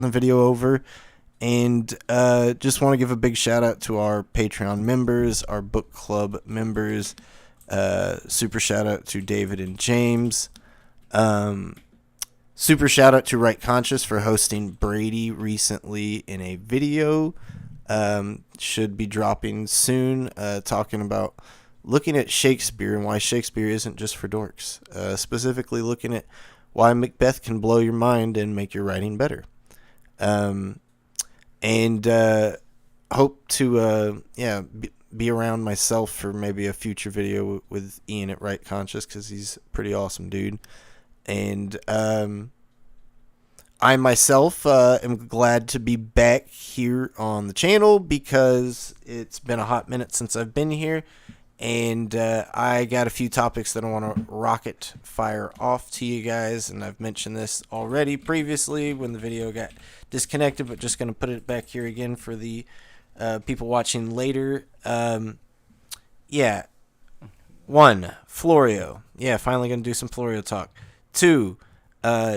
the video over. And just want to give a big shout out to our Patreon members, our book club members. Super shout out to David and James. Super shout out to Right Conscious for hosting Brady recently in a video. Should be dropping soon, talking about looking at Shakespeare and why Shakespeare isn't just for dorks. Specifically looking at why Macbeth can blow your mind and make your writing better. And hope to be around myself for maybe a future video with Ian at Right Conscious, because he's a pretty awesome dude. And I myself am glad to be back here on the channel, because it's been a hot minute since I've been here, and I got a few topics that I want to rocket fire off to you guys. And I've mentioned this already previously when the video got disconnected, but just going to put it back here again for the people watching later. One, Florio. Yeah, finally going to do some Florio talk. 2,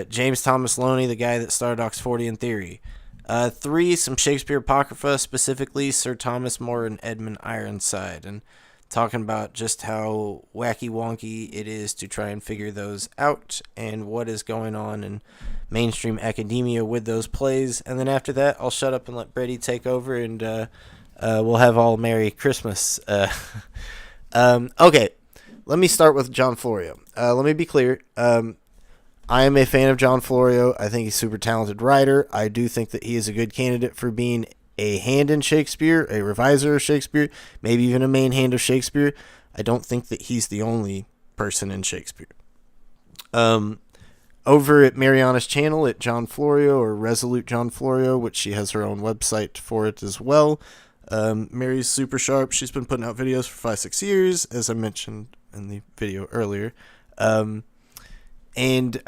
James Thomas Looney, the guy that started Oxfordian theory. 3, some Shakespeare Apocrypha, specifically Sir Thomas More and Edmund Ironside, and talking about just how wacky wonky it is to try and figure those out and what is going on in mainstream academia with those plays. And then after that, I'll shut up and let Brady take over, and we'll have all Merry Christmas. Okay, let me start with John Florio. Let me be clear. I am a fan of John Florio. I think he's a super talented writer. I do think that he is a good candidate for being a hand in Shakespeare, a reviser of Shakespeare, maybe even a main hand of Shakespeare. I don't think that he's the only person in Shakespeare. Over at Mariana's channel at John Florio, or Resolute John Florio, which she has her own website for it as well. Mary's super sharp. She's been putting out videos for 5-6 years, as I mentioned in the video earlier. And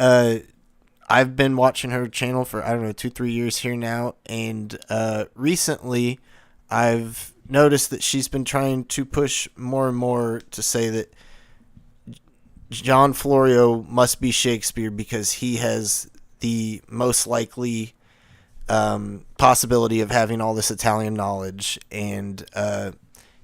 I've been watching her channel for, 2-3 years here now. And recently, I've noticed that she's been trying to push more and more to say that John Florio must be Shakespeare because he has the most likely possibility of having all this Italian knowledge. And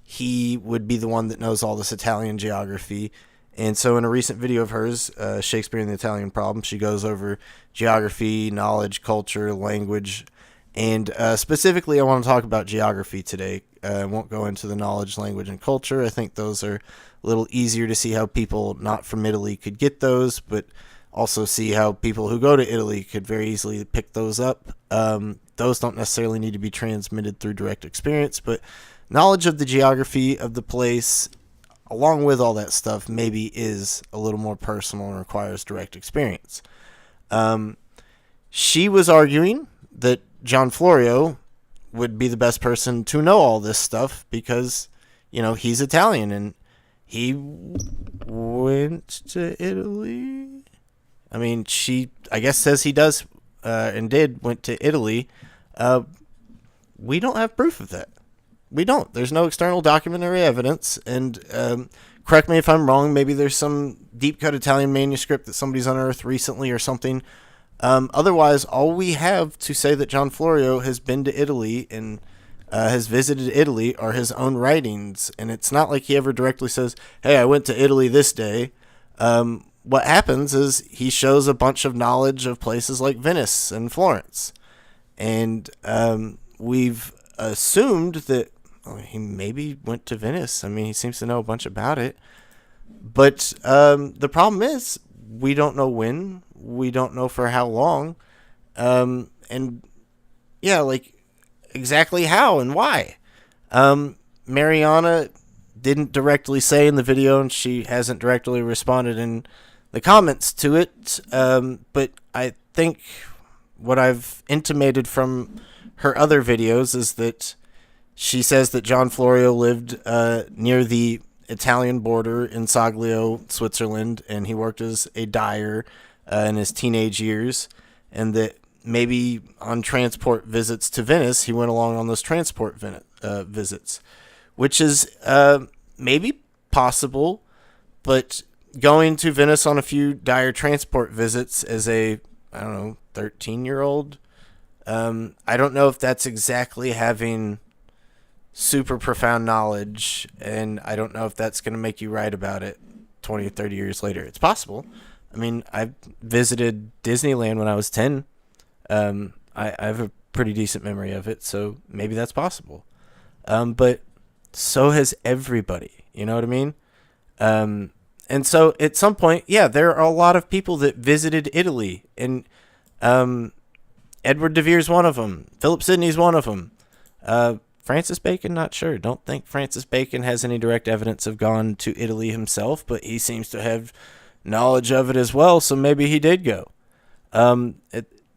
he would be the one that knows all this Italian geography. And so in a recent video of hers, Shakespeare and the Italian Problem, she goes over geography, knowledge, culture, language, and specifically I want to talk about geography today. I won't go into the knowledge, language, and culture. I think those are a little easier to see how people not from Italy could get those, but also see how people who go to Italy could very easily pick those up. Those don't necessarily need to be transmitted through direct experience, but knowledge of the geography of the place, along with all that stuff, maybe is a little more personal and requires direct experience. She was arguing that John Florio would be the best person to know all this stuff because, he's Italian and he went to Italy. I mean, she, I guess, says he does went to Italy. We don't have proof of that. We don't. There's no external documentary evidence, and correct me if I'm wrong, maybe there's some deep-cut Italian manuscript that somebody's unearthed recently or something. Otherwise, all we have to say that John Florio has been to Italy and has visited Italy are his own writings, and it's not like he ever directly says, hey, I went to Italy this day. What happens is he shows a bunch of knowledge of places like Venice and Florence, and we've assumed that he maybe went to Venice. I mean, he seems to know a bunch about it. But the problem is we don't know when. We don't know for how long. And, exactly how and why. Mariana didn't directly say in the video, and she hasn't directly responded in the comments to it. But I think what I've intimated from her other videos is that she says that John Florio lived near the Italian border in Saglio, Switzerland, and he worked as a dyer in his teenage years, and that maybe on transport visits to Venice, he went along on those transport visits, which is maybe possible, but going to Venice on a few dyer transport visits as a, 13-year-old, I don't know if that's exactly having super profound knowledge, and I don't know if that's going to make you right about it 20 or 30 years later. It's possible. I mean, I visited Disneyland when I was 10. I have a pretty decent memory of it, so maybe that's possible. But so has everybody. You know what I mean? And so at some point, yeah, there are a lot of people that visited Italy, and Edward de Vere's one of them. Philip Sidney's one of them. Francis Bacon, not sure. Don't think Francis Bacon has any direct evidence of gone to Italy himself, but he seems to have knowledge of it as well, so maybe he did go.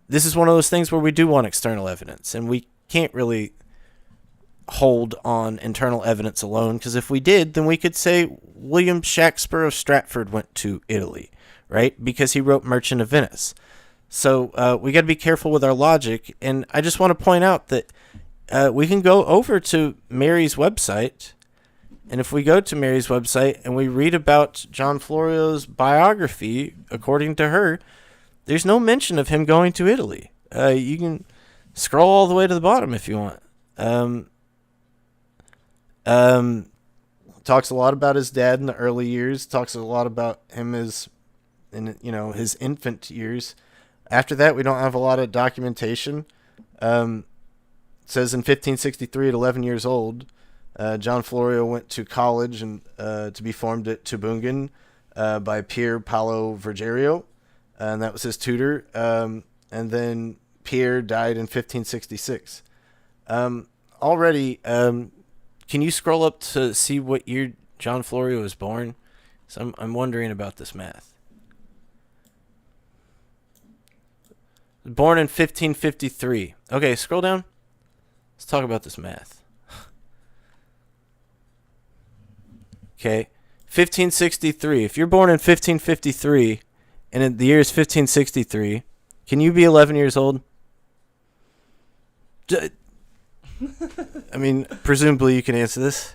This is one of those things where we do want external evidence, and we can't really hold on internal evidence alone, because if we did, then we could say William Shakespeare of Stratford went to Italy, right? Because he wrote Merchant of Venice. So we got to be careful with our logic, and I just want to point out that we can go over to Mary's website, and if we go to Mary's website and we read about John Florio's biography, according to her, there's no mention of him going to Italy. You can scroll all the way to the bottom if you want. Talks a lot about his dad in the early years. Talks a lot about him as, in his infant years. After that, we don't have a lot of documentation. It says in 1563, at 11 years old, John Florio went to college and to be formed at Tubingen by Pier Paolo Vergerio, and that was his tutor. And then Pier died in 1566. Already, can you scroll up to see what year John Florio was born? So I'm wondering about this math. Born in 1553. Okay, scroll down. Let's talk about this math. Okay, 1563. If you're born in 1553 and the year is 1563, can you be 11 years old? I mean, presumably you can answer this.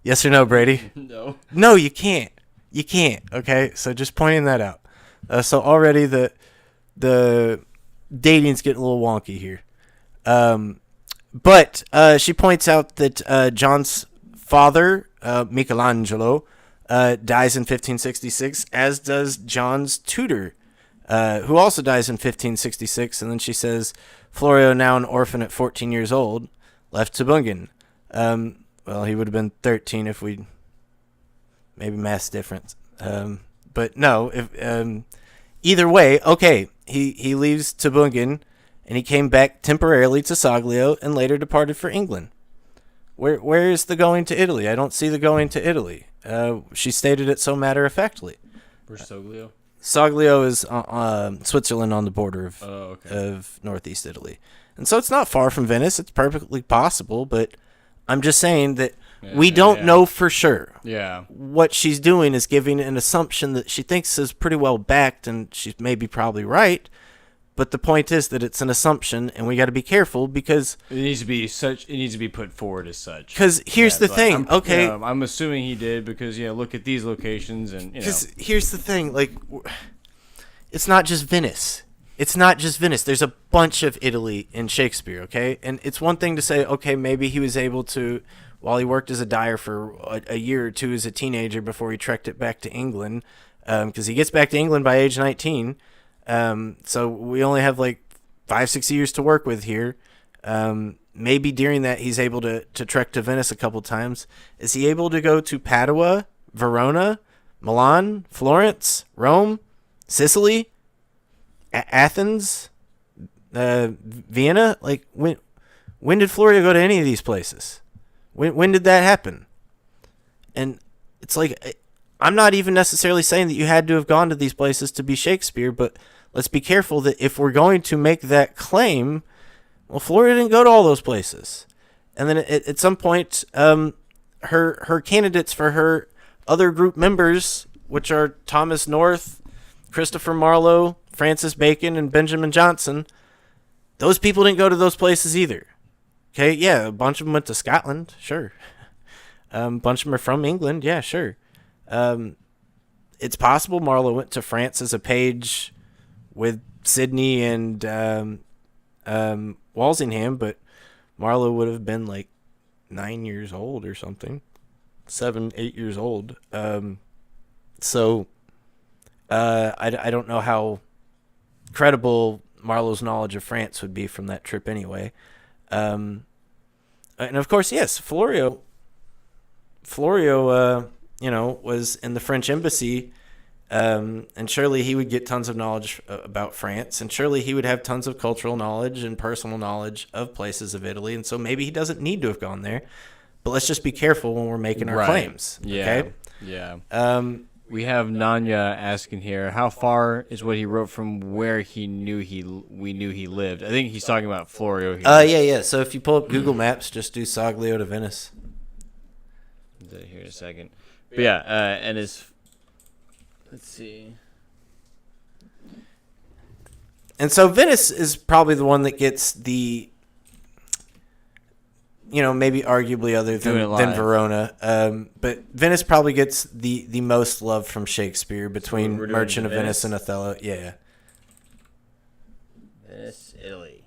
Yes or no, Brady? No. No, you can't. You can't. Okay, so just pointing that out. So already the dating's getting a little wonky here. But she points out that John's father, Michelangelo, dies in 1566, as does John's tutor, who also dies in 1566. And then she says, Florio, now an orphan at 14 years old, left Tubingen. Well, he would have been 13 if we maybe math difference. But no, if either way, okay, he leaves Tubingen, and he came back temporarily to Soglio and later departed for England. Where is the going to Italy? I don't see the going to Italy. She stated it so matter-of-factly. Where's Soglio? Soglio is Switzerland on the border of northeast Italy. And so it's not far from Venice. It's perfectly possible, but I'm just saying that we don't know for sure. Yeah. What she's doing is giving an assumption that she thinks is pretty well backed, and she's maybe probably right. But the point is that it's an assumption, and we got to be careful because it needs to be such. It needs to be put forward as such. Because here's the thing, okay? I'm assuming he did because look at these locations and Because here's the thing, like, it's not just Venice. It's not just Venice. There's a bunch of Italy in Shakespeare, okay? And it's one thing to say, okay, maybe he was able to, while he worked as a dyer for a year or two as a teenager before he trekked it back to England, because he gets back to England by age 19. So we only have like 5-6 years to work with here. Maybe during that he's able to trek to Venice a couple times. Is he able to go to Padua, Verona, Milan, Florence, Rome, Sicily, Athens, Vienna? Like when did Florio go to any of these places? When did that happen? And it's like, I'm not even necessarily saying that you had to have gone to these places to be Shakespeare, but let's be careful that if we're going to make that claim, well, Florio didn't go to all those places. And then at some point, her candidates for her other group members, which are Thomas North, Christopher Marlowe, Francis Bacon, and Benjamin Jonson, those people didn't go to those places either. Okay, yeah, a bunch of them went to Scotland, sure. A bunch of them are from England, yeah, sure. It's possible Marlowe went to France as a page with Sidney and Walsingham, but Marlowe would have been like 9 years old or something, 7, 8 years old. So I don't know how credible Marlowe's knowledge of France would be from that trip anyway. And of course, yes, Florio, was in the French embassy, and surely he would get tons of knowledge about France, and surely he would have tons of cultural knowledge and personal knowledge of places of Italy, and so maybe he doesn't need to have gone there. But let's just be careful when we're making our claims. Yeah. Okay? Yeah. We have Nanya asking here, how far is what he wrote from where we knew he lived? I think he's talking about Florio here. Yeah. So if you pull up Google Maps, just do Soglio to Venice. Here in a second. But yeah, and his... Let's see. And so Venice is probably the one that gets the, maybe arguably other than Verona. But Venice probably gets the most love from Shakespeare between Merchant of Venice and Othello. Yeah. Venice, Italy.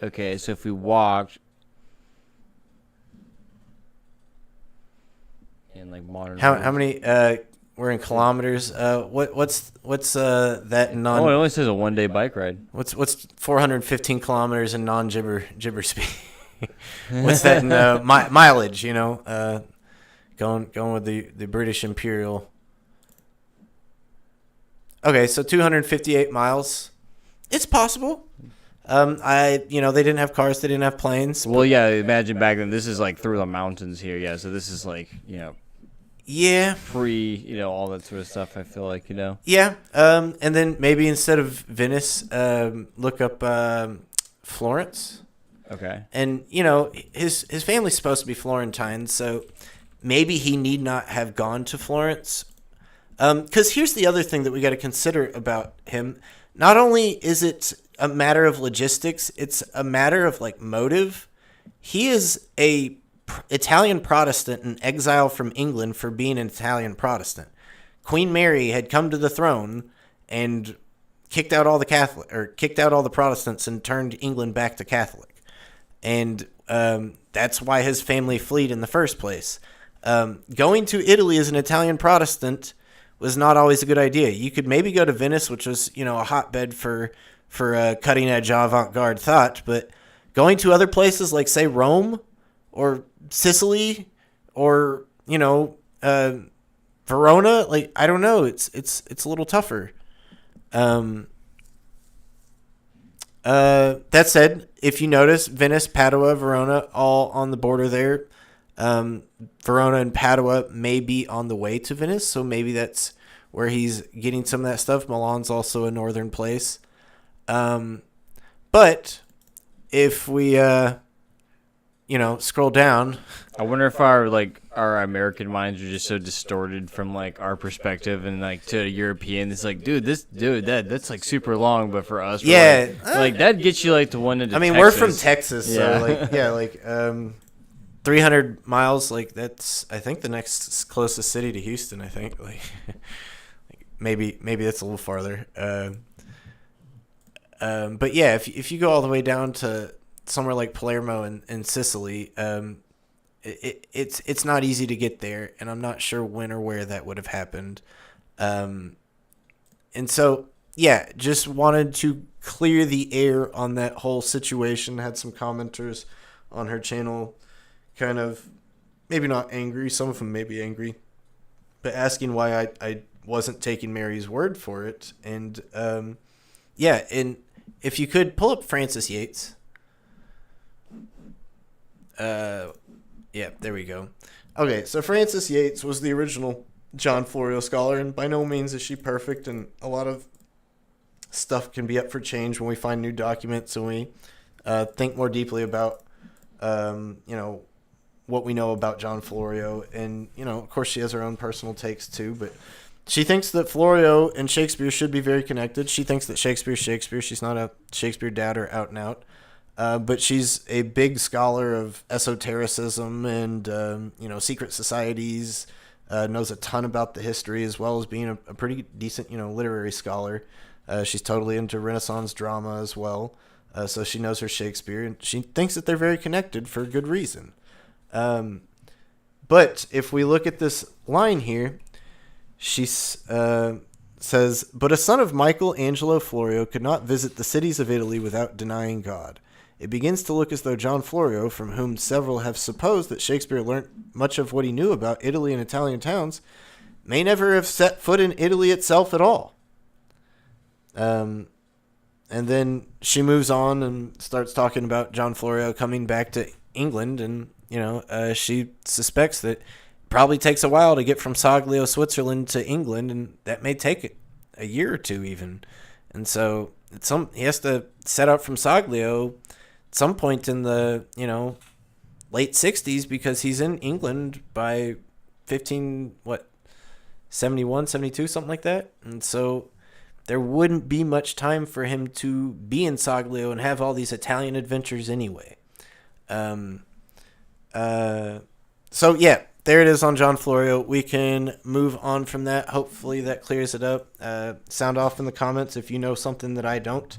Okay, so if we walked in like modern. How many? We're in kilometers. What's that non? Oh, it only says a 1-day bike ride. What's 415 kilometers in non-gibber speed? What's that in mileage? Going with the British Imperial. Okay, so 258 miles. It's possible. They didn't have cars, they didn't have planes. Well, yeah, imagine back then. This is like through the mountains here. Yeah, so this is like yeah, pre all that sort of stuff. I feel like Yeah, and then maybe instead of Venice, look up Florence. Okay. And his family's supposed to be Florentine, so maybe he need not have gone to Florence. Because here's the other thing that we got to consider about him. Not only is it a matter of logistics, it's a matter of motive. He is a Italian Protestant in exile from England for being an Italian Protestant. Queen Mary had come to the throne and kicked out all the Protestants and turned England back to Catholic. And that's why his family fled in the first place. Going to Italy as an Italian Protestant was not always a good idea. You could maybe go to Venice, which was a hotbed for cutting edge avant-garde thought, but going to other places like say Rome or Sicily or Verona, I don't know, it's a little tougher. That said, if you notice, Venice, Padua, Verona, all on the border there. Verona and Padua may be on the way to Venice, so maybe that's where he's getting some of that stuff. Milan's also a northern place. But if we, scroll down, I wonder if our American minds are just so distorted from our perspective and to a European. It's that's super long, but for us, yeah, that gets you to one end of Texas. We're from Texas, so 300 miles, that's I think the next closest city to Houston. I think maybe that's a little farther. But yeah, if you go all the way down to somewhere like Palermo in Sicily, it's not easy to get there, and I'm not sure when or where that would have happened. And so yeah, just wanted to clear the air on that whole situation. Had some commenters on her channel, kind of maybe not angry. Some of them may be angry, but asking why I wasn't taking Mary's word for it. And yeah, and if you could pull up Francis Yates. Yeah, there we go. Okay, so Francis Yates was the original John Florio scholar, and by no means is she perfect, and a lot of stuff can be up for change when we find new documents and we think more deeply about, what we know about John Florio. And, of course she has her own personal takes too, but she thinks that Florio and Shakespeare should be very connected. She thinks that Shakespeare's Shakespeare. She's not a Shakespeare doubter out and out. But she's a big scholar of esotericism and, secret societies, knows a ton about the history as well as being a pretty decent, literary scholar. She's totally into Renaissance drama as well. So she knows her Shakespeare, and she thinks that they're very connected for good reason. But if we look at this line here, she says, "But a son of Michael Angelo Florio could not visit the cities of Italy without denying God. It begins to look as though John Florio, from whom several have supposed that Shakespeare learnt much of what he knew about Italy and Italian towns, may never have set foot in Italy itself at all." And then she moves on and starts talking about John Florio coming back to England, and she suspects that it probably takes a while to get from Saglio, Switzerland to England, and that may take a year or two even. And so he has to set out from Saglio at some point in the late 60s, because he's in England by 71, 72, something like that. And so there wouldn't be much time for him to be in Saglio and have all these Italian adventures anyway. So yeah, there it is on John Florio. We can move on from that. Hopefully that clears it up. Sound off in the comments if you know something that I don't.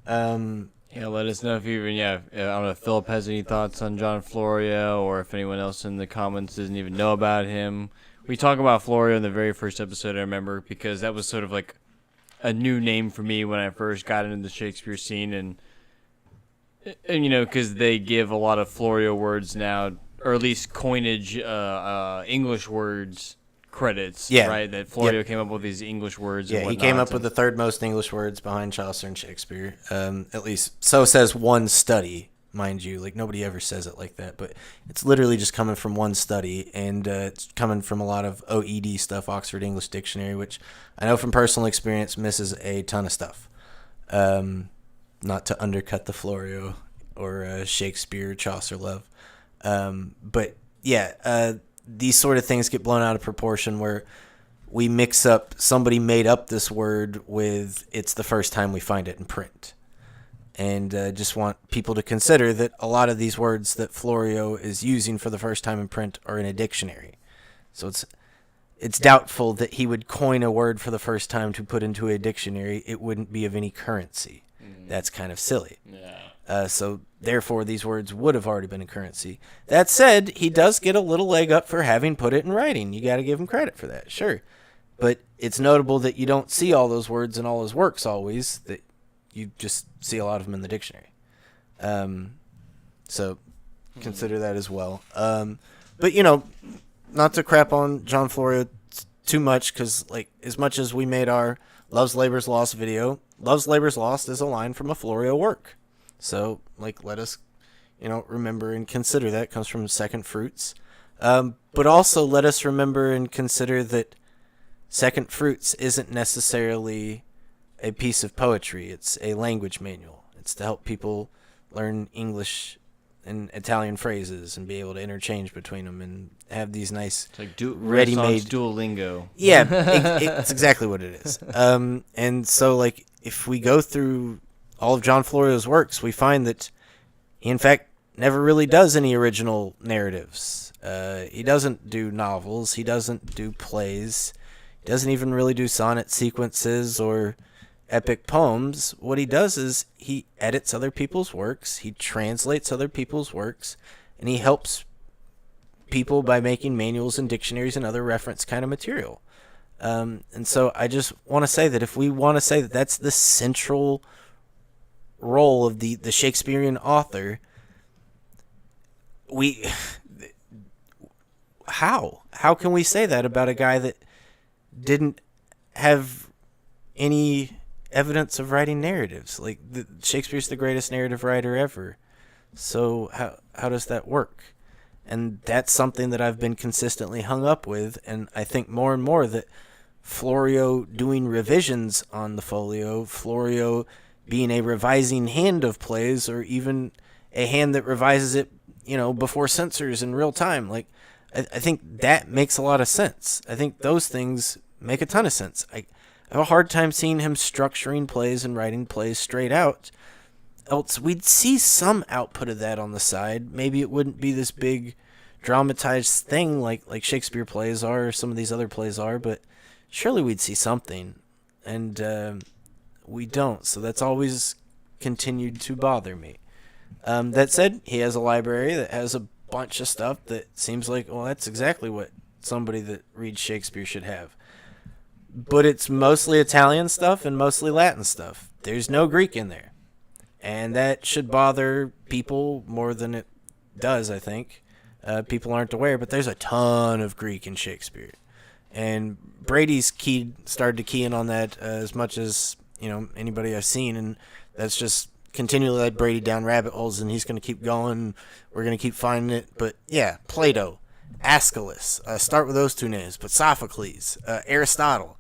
Let us know if you even, I don't know if Philip has any thoughts on John Florio, or if anyone else in the comments doesn't even know about him. We talked about Florio in the very first episode, I remember, because that was sort of like a new name for me when I first got into the Shakespeare scene, and because they give a lot of Florio words now, or at least coinage, English words credits, right? That Florio came up with these English words. Yeah, he came up with the third most English words behind Chaucer and Shakespeare. At least so says one study, mind you. Like, nobody ever says it like that, but it's literally just coming from one study, and it's coming from a lot of OED stuff, Oxford English Dictionary, which I know from personal experience misses a ton of stuff. Not to undercut the Florio or Shakespeare, Chaucer love. But yeah, these sort of things get blown out of proportion where we mix up somebody made up this word with it's the first time we find it in print. And just want people to consider that a lot of these words that Florio is using for the first time in print are in a dictionary. So it's doubtful that he would coin a word for the first time to put into a dictionary. It wouldn't be of any currency. That's kind of silly. Yeah. So therefore, these words would have already been in currency. That said, he does get a little leg up for having put it in writing. You got to give him credit for that, sure. But it's notable that you don't see all those words in all his works always, that you just see a lot of them in the dictionary. So consider that as well. But, not to crap on John Florio too much, because, like, as much as we made our Love's Labor's Lost video, Love's Labor's Lost is a line from a Florio work. So, like, let us, remember and consider that. It comes from Second Fruits. But also let us remember and consider that Second Fruits isn't necessarily a piece of poetry. It's a language manual. It's to help people learn English and Italian phrases and be able to interchange between them and have these nice ready-made Duolingo. Yeah, it's exactly what it is. And so, like, if we go through all of John Florio's works, we find that he, in fact, never really does any original narratives. He doesn't do novels. He doesn't do plays. He doesn't even really do sonnet sequences or epic poems. What he does is he edits other people's works, he translates other people's works, and he helps people by making manuals and dictionaries and other reference kind of material. And so I just want to say that if we want to say that that's the central role of the Shakespearean author, how can we say that about a guy that didn't have any evidence of writing narratives? Like, Shakespeare's the greatest narrative writer ever. So how does that work? And that's something that I've been consistently hung up with, and I think more and more that Florio doing revisions on the folio, Florio being a revising hand of plays, or even a hand that revises it, before censors in real time. Like, I think that makes a lot of sense. I think those things make a ton of sense. I have a hard time seeing him structuring plays and writing plays straight out. Else we'd see some output of that on the side. Maybe it wouldn't be this big dramatized thing like Shakespeare plays are, or some of these other plays are, but surely we'd see something. And we don't, so that's always continued to bother me. That said, he has a library that has a bunch of stuff that seems like, well, that's exactly what somebody that reads Shakespeare should have. But it's mostly Italian stuff and mostly Latin stuff. There's no Greek in there. And that should bother people more than it does, I think. People aren't aware, but there's a ton of Greek in Shakespeare. And Brady's started to key in on that as much as, anybody I've seen, and that's just continually led Brady down rabbit holes, and he's going to keep going. We're going to keep finding it. But yeah, Plato, Aeschylus, start with those two names, but Sophocles, Aristotle,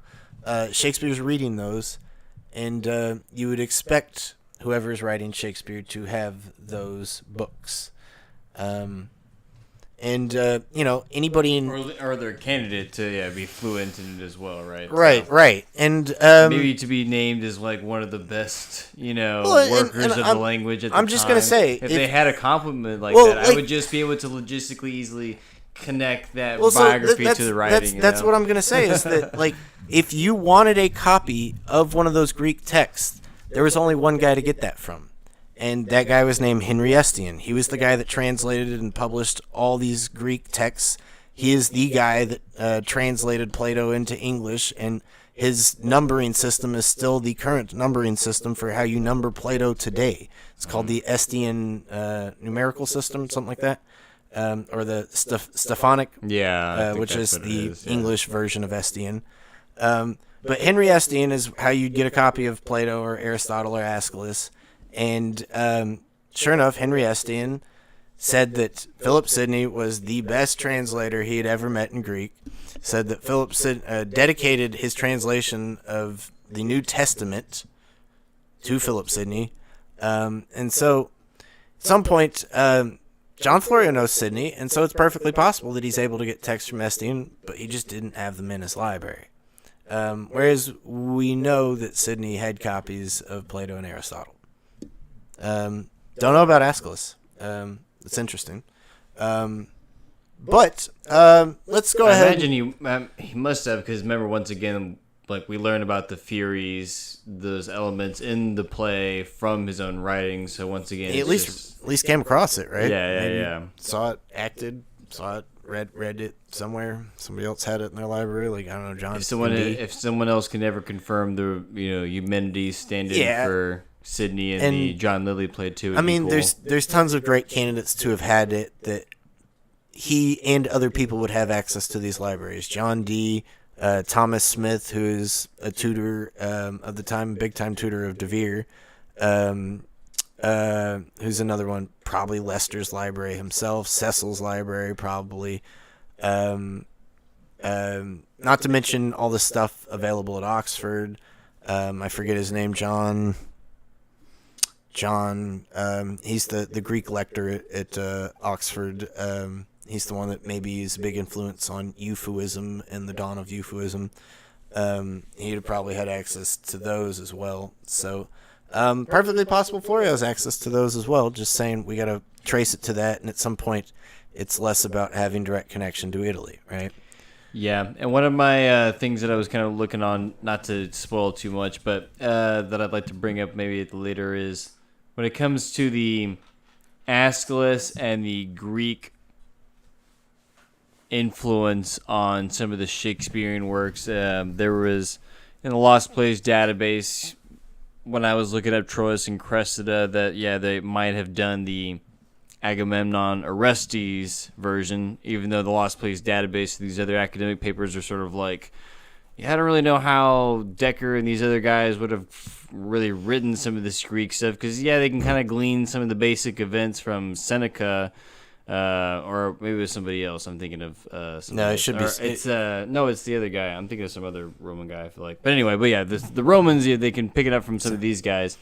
Shakespeare's reading those, and you would expect whoever is writing Shakespeare to have those books. Anybody in... Or their candidate to be fluent in it as well, right? Right. And maybe to be named as like one of the best, workers of the language at the time. I'm just going to say... If they had a compliment like that, I would just be able to logistically easily connect that biography to the writing. That's what I'm going to say, is that, if you wanted a copy of one of those Greek texts, there was only one guy to get that from. And that guy was named Henry Estienne. He was the guy that translated and published all these Greek texts. He is the guy that translated Plato into English, and his numbering system is still the current numbering system for how you number Plato today. It's called the Estienne numerical system, something like that, or the Stephanic, which is the English version of Estienne. But Henry Estienne is how you'd get a copy of Plato or Aristotle or Aeschylus. And sure enough, Henry Estienne said that Philip Sidney was the best translator he had ever met in Greek. Said that Philip dedicated his translation of the New Testament to Philip Sidney. And so at some point, John Florio knows Sidney, and so it's perfectly possible that he's able to get texts from Estienne, but he just didn't have them in his library. Whereas we know that Sidney had copies of Plato and Aristotle. Don't know about Aeschylus. It's interesting. But let's go ahead. I imagine he must have, because remember, once again, we learn about the Furies, those elements in the play from his own writing. So once again, he at least came across it, right? Yeah. Saw it acted, saw it, read it somewhere. Somebody else had it in their library. I don't know, John. If someone else can ever confirm the Eumenides stand-in for Sidney and the John Lilly played too. I mean, there's tons of great candidates to have had it that he and other people would have access to these libraries. John Dee, Thomas Smith, who is a tutor of the time, big time tutor of De Vere, who's another one, probably Leicester's library himself, Cecil's library probably. Not to mention all the stuff available at Oxford. I forget his name, John, he's the Greek lector at Oxford. He's the one that maybe is a big influence on Euphuism and the dawn of Euphuism. He'd have probably had access to those as well. So perfectly possible Florio has access to those as well. Just saying, we got to trace it to that, and at some point it's less about having direct connection to Italy, right? Yeah, and one of my things that I was kind of looking on, not to spoil too much, but that I'd like to bring up maybe at the later is when it comes to the Aeschylus and the Greek influence on some of the Shakespearean works. There was, in the Lost Plays database, when I was looking up Troilus and Cressida, that, they might have done the Agamemnon Orestes version, even though the Lost Plays database, these other academic papers are sort of like, I don't really know how Decker and these other guys would have really written some of this Greek stuff, because, they can kind of glean some of the basic events from Seneca, or maybe it was somebody else. I'm thinking of no, it should be. It's the other guy. I'm thinking of some other Roman guy, I feel like. But anyway, the Romans, they can pick it up from some of these guys,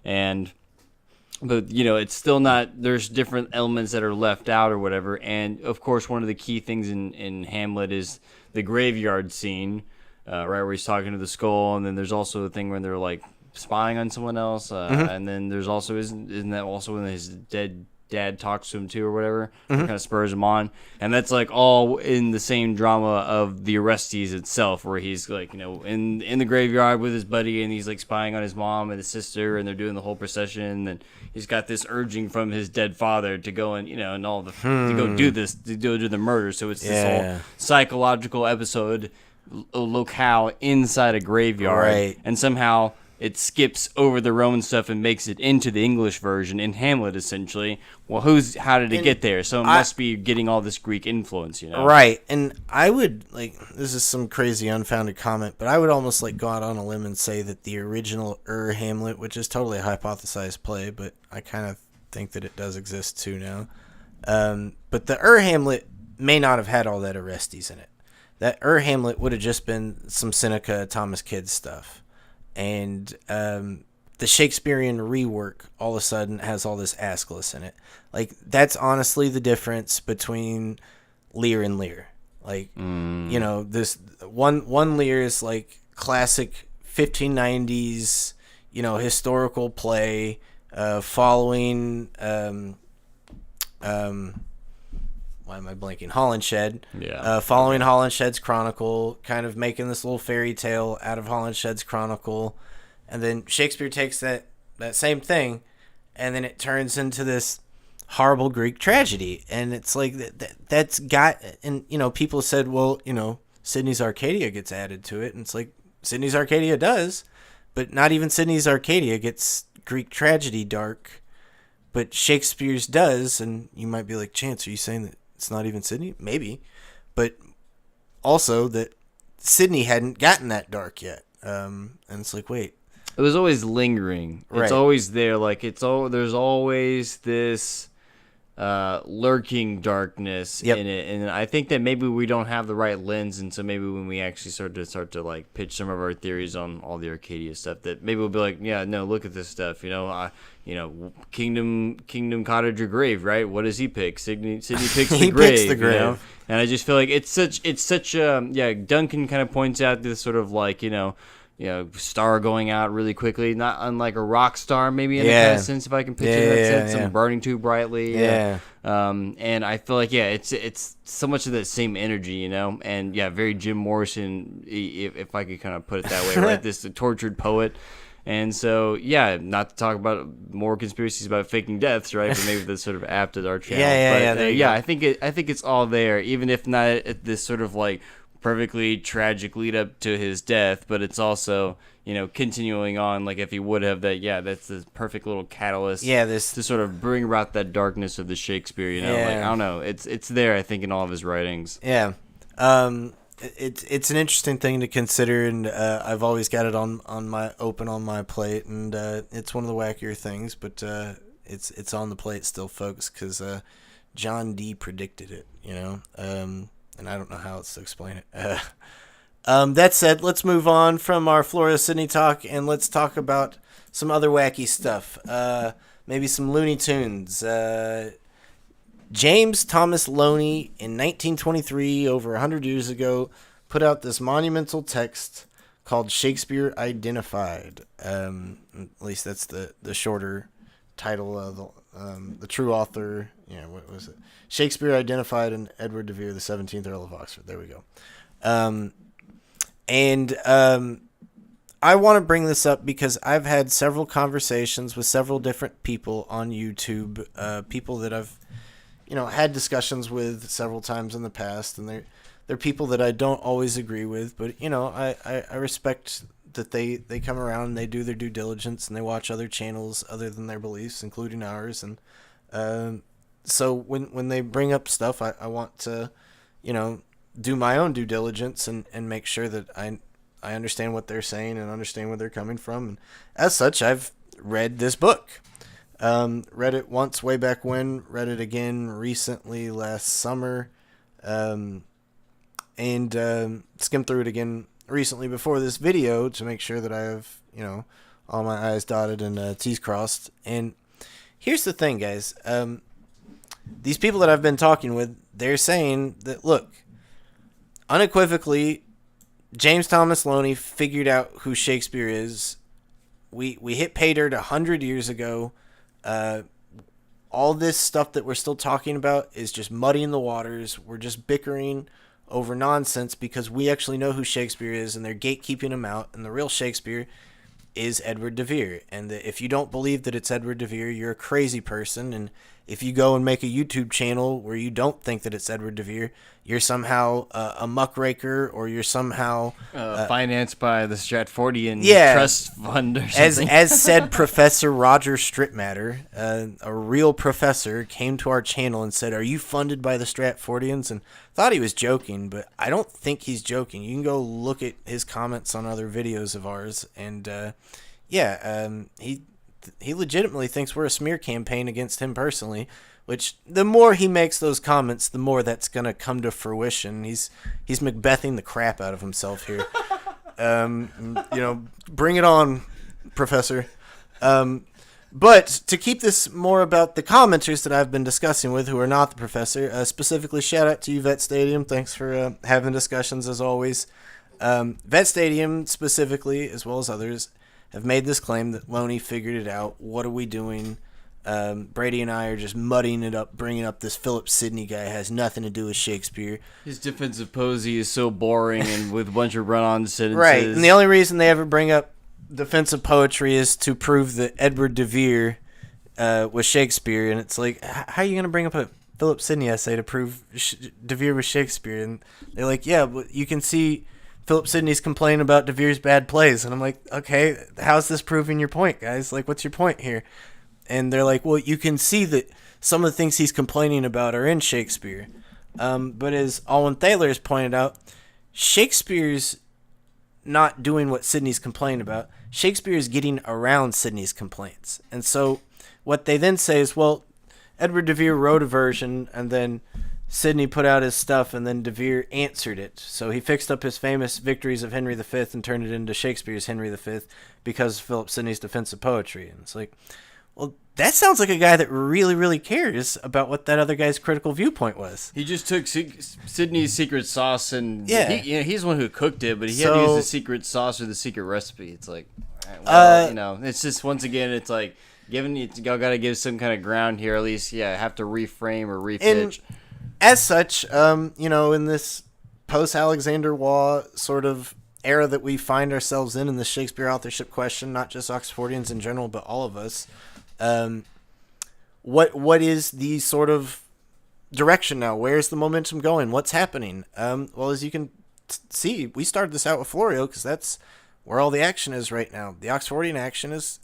but it's still not. There's different elements that are left out or whatever. And of course, one of the key things in Hamlet is the graveyard scene, right, where he's talking to the skull, and then there's also the thing where they're like spying on someone else, and then there's also isn't that also when his dead dad talks to him too or whatever, kind of spurs him on, and that's like all in the same drama of the Orestes itself, where he's like, in the graveyard with his buddy, and he's like spying on his mom and his sister, and they're doing the whole procession, and he's got this urging from his dead father to go and and all the to go do this, to go do the murder. So it's this whole psychological episode locale inside a graveyard, right. and somehow it skips over the Roman stuff and makes it into the English version in Hamlet, essentially. Well, how did it get there? So it must be getting all this Greek influence, Right. And I would, this is some crazy unfounded comment, but I would almost, go out on a limb and say that the original Hamlet, which is totally a hypothesized play, but I kind of think that it does exist too now. But the Hamlet may not have had all that Orestes in it. That Hamlet would have just been some Seneca, Thomas Kyd stuff. And the Shakespearean rework all of a sudden has all this Aeschylus in it. That's honestly the difference between Lear and Lear. This one Lear is classic 1590s, historical play following why am I blanking? Holinshed. Yeah. Following Holinshed's chronicle, kind of making this little fairy tale out of Holinshed's chronicle. And then Shakespeare takes that same thing, and then it turns into this horrible Greek tragedy. And it's that's got, and, people said, well, Sidney's Arcadia gets added to it. And it's Sidney's Arcadia does, but not even Sidney's Arcadia gets Greek tragedy dark, but Shakespeare's does. And you might be like, Chance, are you saying that it's not even Sidney? Maybe. But also that Sidney hadn't gotten that dark yet. And it's wait. It was always lingering. It's Right. always there. There's always this lurking darkness Yep. in it. And I think that maybe we don't have the right lens. And so maybe when we actually start to pitch some of our theories on all the Arcadia stuff, that maybe we'll be like, yeah, no, look at this stuff. Kingdom Cottage or Grave, right? What does he pick? Sidney picks the He grave. picks the grave. And I just feel like it's such Duncan kind of points out this sort of star going out really quickly, not unlike a rock star, maybe in a kind of sense, if I can picture that sense, some burning too brightly. Yeah. And I feel like it's so much of that same energy, and very Jim Morrison, if I could kind of put it that way, right? This tortured poet. And so, not to talk about more conspiracies about faking deaths, right? But maybe that's sort of apt at our channel. I think it's all there, even if not at this sort of perfectly tragic lead up to his death, but it's also continuing on, if he would have that's the perfect little catalyst to sort of bring about that darkness of the Shakespeare. I don't know, it's there, I think, in all of his writings. It's an interesting thing to consider, and I've always got it on my plate, and it's one of the wackier things, but it's on the plate still, folks, because John D predicted it, and I don't know how else to explain it. That said, let's move on from our Florio Sydney talk, and let's talk about some other wacky stuff. Maybe some Looney Tunes. James Thomas Looney, in 1923, over 100 years ago, put out this monumental text called Shakespeare Identified. At least that's the shorter title of the true author. What was it? Shakespeare Identified and Edward de Vere, the 17th Earl of Oxford. There we go. I want to bring this up because I've had several conversations with several different people on YouTube, people that I've had discussions with several times in the past, and they're people that I don't always agree with, but I respect that they come around and they do their due diligence and they watch other channels other than their beliefs, including ours, and so when they bring up stuff, I want to do my own due diligence and make sure that I understand what they're saying and understand where they're coming from, and as such, I've read this book. Read it once way back when, read it again recently last summer, and skimmed through it again recently before this video to make sure that I have, all my I's dotted and T's crossed. And here's the thing, guys. These people that I've been talking with, they're saying that, look, unequivocally, James Thomas Looney figured out who Shakespeare is. We hit pay dirt 100 years ago. all this stuff that we're still talking about is just muddying the waters. We're just bickering over nonsense because we actually know who Shakespeare is, and they're gatekeeping him out. And the real Shakespeare is Edward de Vere. And if you don't believe that it's Edward de Vere, you're a crazy person. And if you go and make a YouTube channel where you don't think that it's Edward de Vere, you're somehow a muckraker, or you're somehow financed by the Stratfordian Trust Fund or something. As said Professor Roger Strittmatter, a real professor, came to our channel and said, "Are you funded by the Stratfordians?" And thought he was joking, but I don't think he's joking. You can go look at his comments on other videos of ours, and he legitimately thinks we're a smear campaign against him personally, which the more he makes those comments, the more that's going to come to fruition. He's Macbething the crap out of himself here. Bring it on, Professor. But to keep this more about the commenters that I've been discussing with, who are not the professor, specifically shout out to you, Vet Stadium. Thanks for having discussions as always. Vet Stadium specifically, as well as others, have made this claim that Looney figured it out. What are we doing? Brady and I are just muddying it up, bringing up this Philip Sidney guy has nothing to do with Shakespeare. His defensive posy is so boring and with a bunch of run-on sentences. Right, and the only reason they ever bring up defensive poetry is to prove that Edward de Vere was Shakespeare, and it's like, how are you going to bring up a Philip Sidney essay to prove de Vere was Shakespeare? And they're like, yeah, but you can see Philip Sidney's complaining about de Vere's bad plays. And I'm like, okay, how's this proving your point, guys? Like, what's your point here? And they're like, well, you can see that some of the things he's complaining about are in Shakespeare. But as Alwyn Thaler has pointed out, Shakespeare's not doing what Sidney's complaining about. Shakespeare is getting around Sidney's complaints. And so what they then say is, well, Edward de Vere wrote a version, and then Sidney put out his stuff, and then de Vere answered it. So he fixed up his famous victories of Henry V and turned it into Shakespeare's Henry V because of Philip Sidney's defensive poetry. And it's like, well, that sounds like a guy that really, really cares about what that other guy's critical viewpoint was. He just took Sidney's secret sauce, and he's the one who cooked it, but he had to use the secret sauce or the secret recipe. It's like, it's just, once again, it's like, y'all got to give some kind of ground here, at least, have to reframe or repitch. And as such, in this post-Alexander Waugh sort of era that we find ourselves in the Shakespeare authorship question, not just Oxfordians in general, but all of us, what is the sort of direction now? Where's the momentum going? What's happening? Well, as you can see, we started this out with Florio because that's where all the action is right now. The Oxfordian action is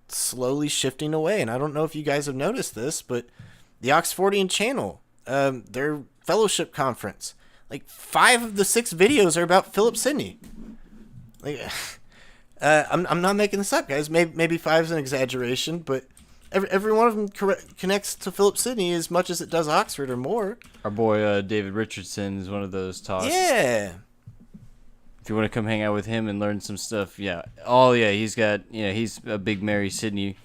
slowly shifting away, and I don't know if you guys have noticed this, but the Oxfordian channel, their fellowship conference, like 5 of the 6 videos are about Philip Sidney. Like, I'm not making this up, guys. Maybe 5 is an exaggeration, but every one of them connects to Philip Sidney as much as it does Oxford or more. Our boy David Richardson is one of those talks. Yeah. If you want to come hang out with him and learn some stuff, he's got, he's a big Mary Sidney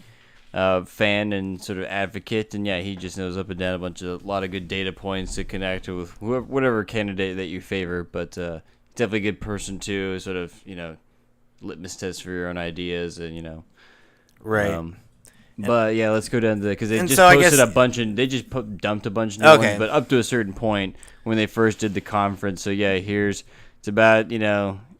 fan and sort of advocate, and he just knows up and down a lot of good data points to connect with whatever candidate that you favor. But definitely a good person too, sort of litmus test for your own ideas, and right. But let's go down to because they just dumped a bunch of new ones, but up to a certain point when they first did the conference. So it's about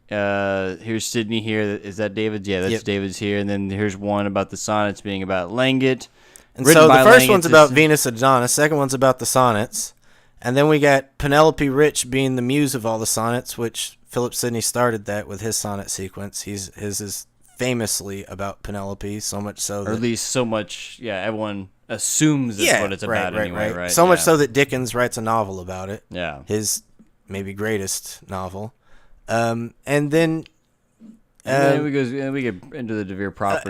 here's Sidney here. Is that David's? Yeah, that's David's here. And then here's one about the sonnets being about Langit. And so the first one's about Venus Adonis. Second one's about the sonnets. And then we got Penelope Rich being the muse of all the sonnets, which Philip Sidney started that with his sonnet sequence. His is famously about Penelope, so much so that... Or at least so much, everyone assumes that's what it's about anyway, right? So much so that Dickens writes a novel about it. Yeah. His maybe greatest novel. And then we get into the de Vere proper.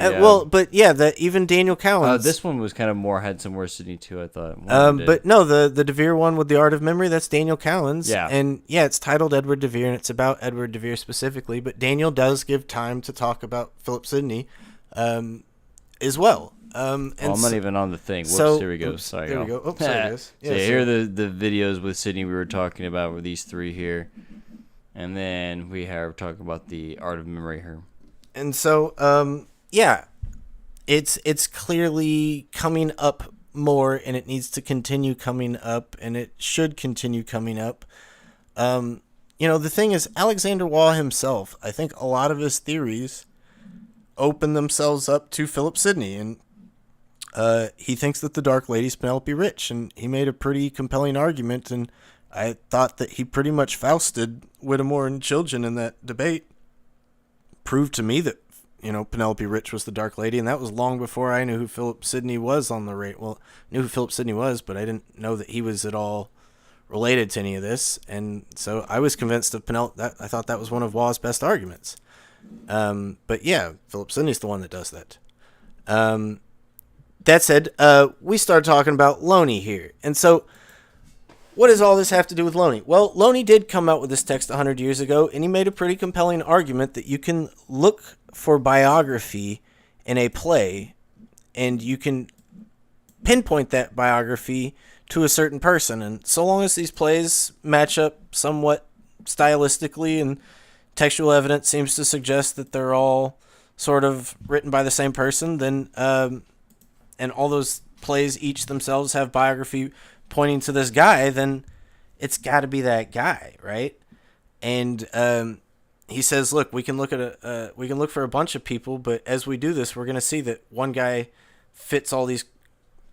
Even Daniel Cowan's. This one was kind of had some more Sidney too, I thought. But no, the de Vere one with the Art of Memory, that's Daniel Cowan's. Yeah. And it's titled Edward de Vere, and it's about Edward de Vere specifically. But Daniel does give time to talk about Philip Sidney, as well. I'm not even on the thing. Whoops, here we go. Sorry, there we go. Oops, there it is. Here are the videos with Sidney we were talking about with these 3 here. And then we are talking about the Art of Memory here. And so, it's clearly coming up more, and it needs to continue coming up, and it should continue coming up. The thing is, Alexander Waugh himself, I think a lot of his theories open themselves up to Philip Sidney, and he thinks that the Dark Lady's Penelope Rich, and he made a pretty compelling argument, and I thought that he pretty much Fausted Whittemore and Chilton in that debate. Proved to me that, Penelope Rich was the Dark Lady, and that was long before I knew who Philip Sidney was on the rate. Well, I knew who Philip Sidney was, but I didn't know that he was at all related to any of this, and so I was convinced of Penelope. I thought that was one of Waugh's best arguments. But yeah, Philip Sidney's the one that does that. That said, we started talking about Looney here, and so what does all this have to do with Looney? Well, Looney did come out with this text 100 years ago, and he made a pretty compelling argument that you can look for biography in a play, and you can pinpoint that biography to a certain person, and so long as these plays match up somewhat stylistically and textual evidence seems to suggest that they're all sort of written by the same person, then and all those plays each themselves have biography pointing to this guy, then it's got to be that guy, right? And he says, look, we can look for a bunch of people, but as we do this, we're going to see that one guy fits all these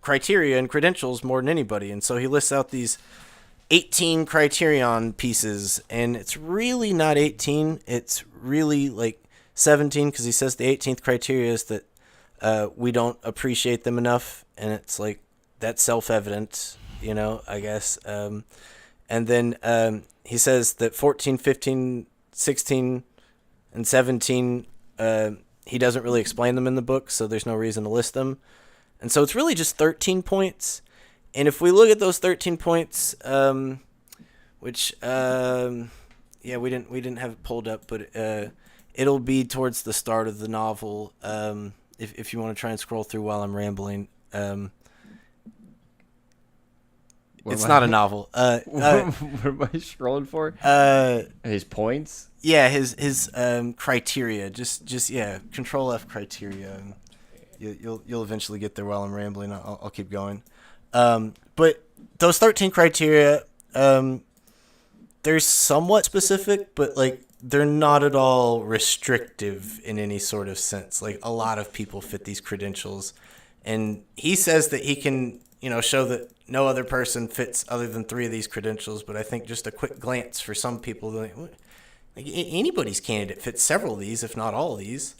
criteria and credentials more than anybody. And so he lists out these 18 criterion pieces, and it's really not 18. It's really like 17, because he says the 18th criteria is that we don't appreciate them enough, and it's like that's self-evident, I guess. And then he says that 14, 15, 16, and 17, he doesn't really explain them in the book, so there's no reason to list them. And so it's really just 13 points. And if we look at those 13 points, which we didn't have it pulled up, but it'll be towards the start of the novel. If you want to try and scroll through while I'm rambling, it's not a novel. What am I scrolling for? His points. Yeah, his criteria. Just Control F criteria. You'll eventually get there while I'm rambling. I'll keep going. But those 13 criteria, they're somewhat specific, but like they're not at all restrictive in any sort of sense. Like a lot of people fit these credentials, and he says that he can, show that no other person fits other than 3 of these credentials. But I think just a quick glance for some people, like anybody's candidate fits several of these, if not all of these.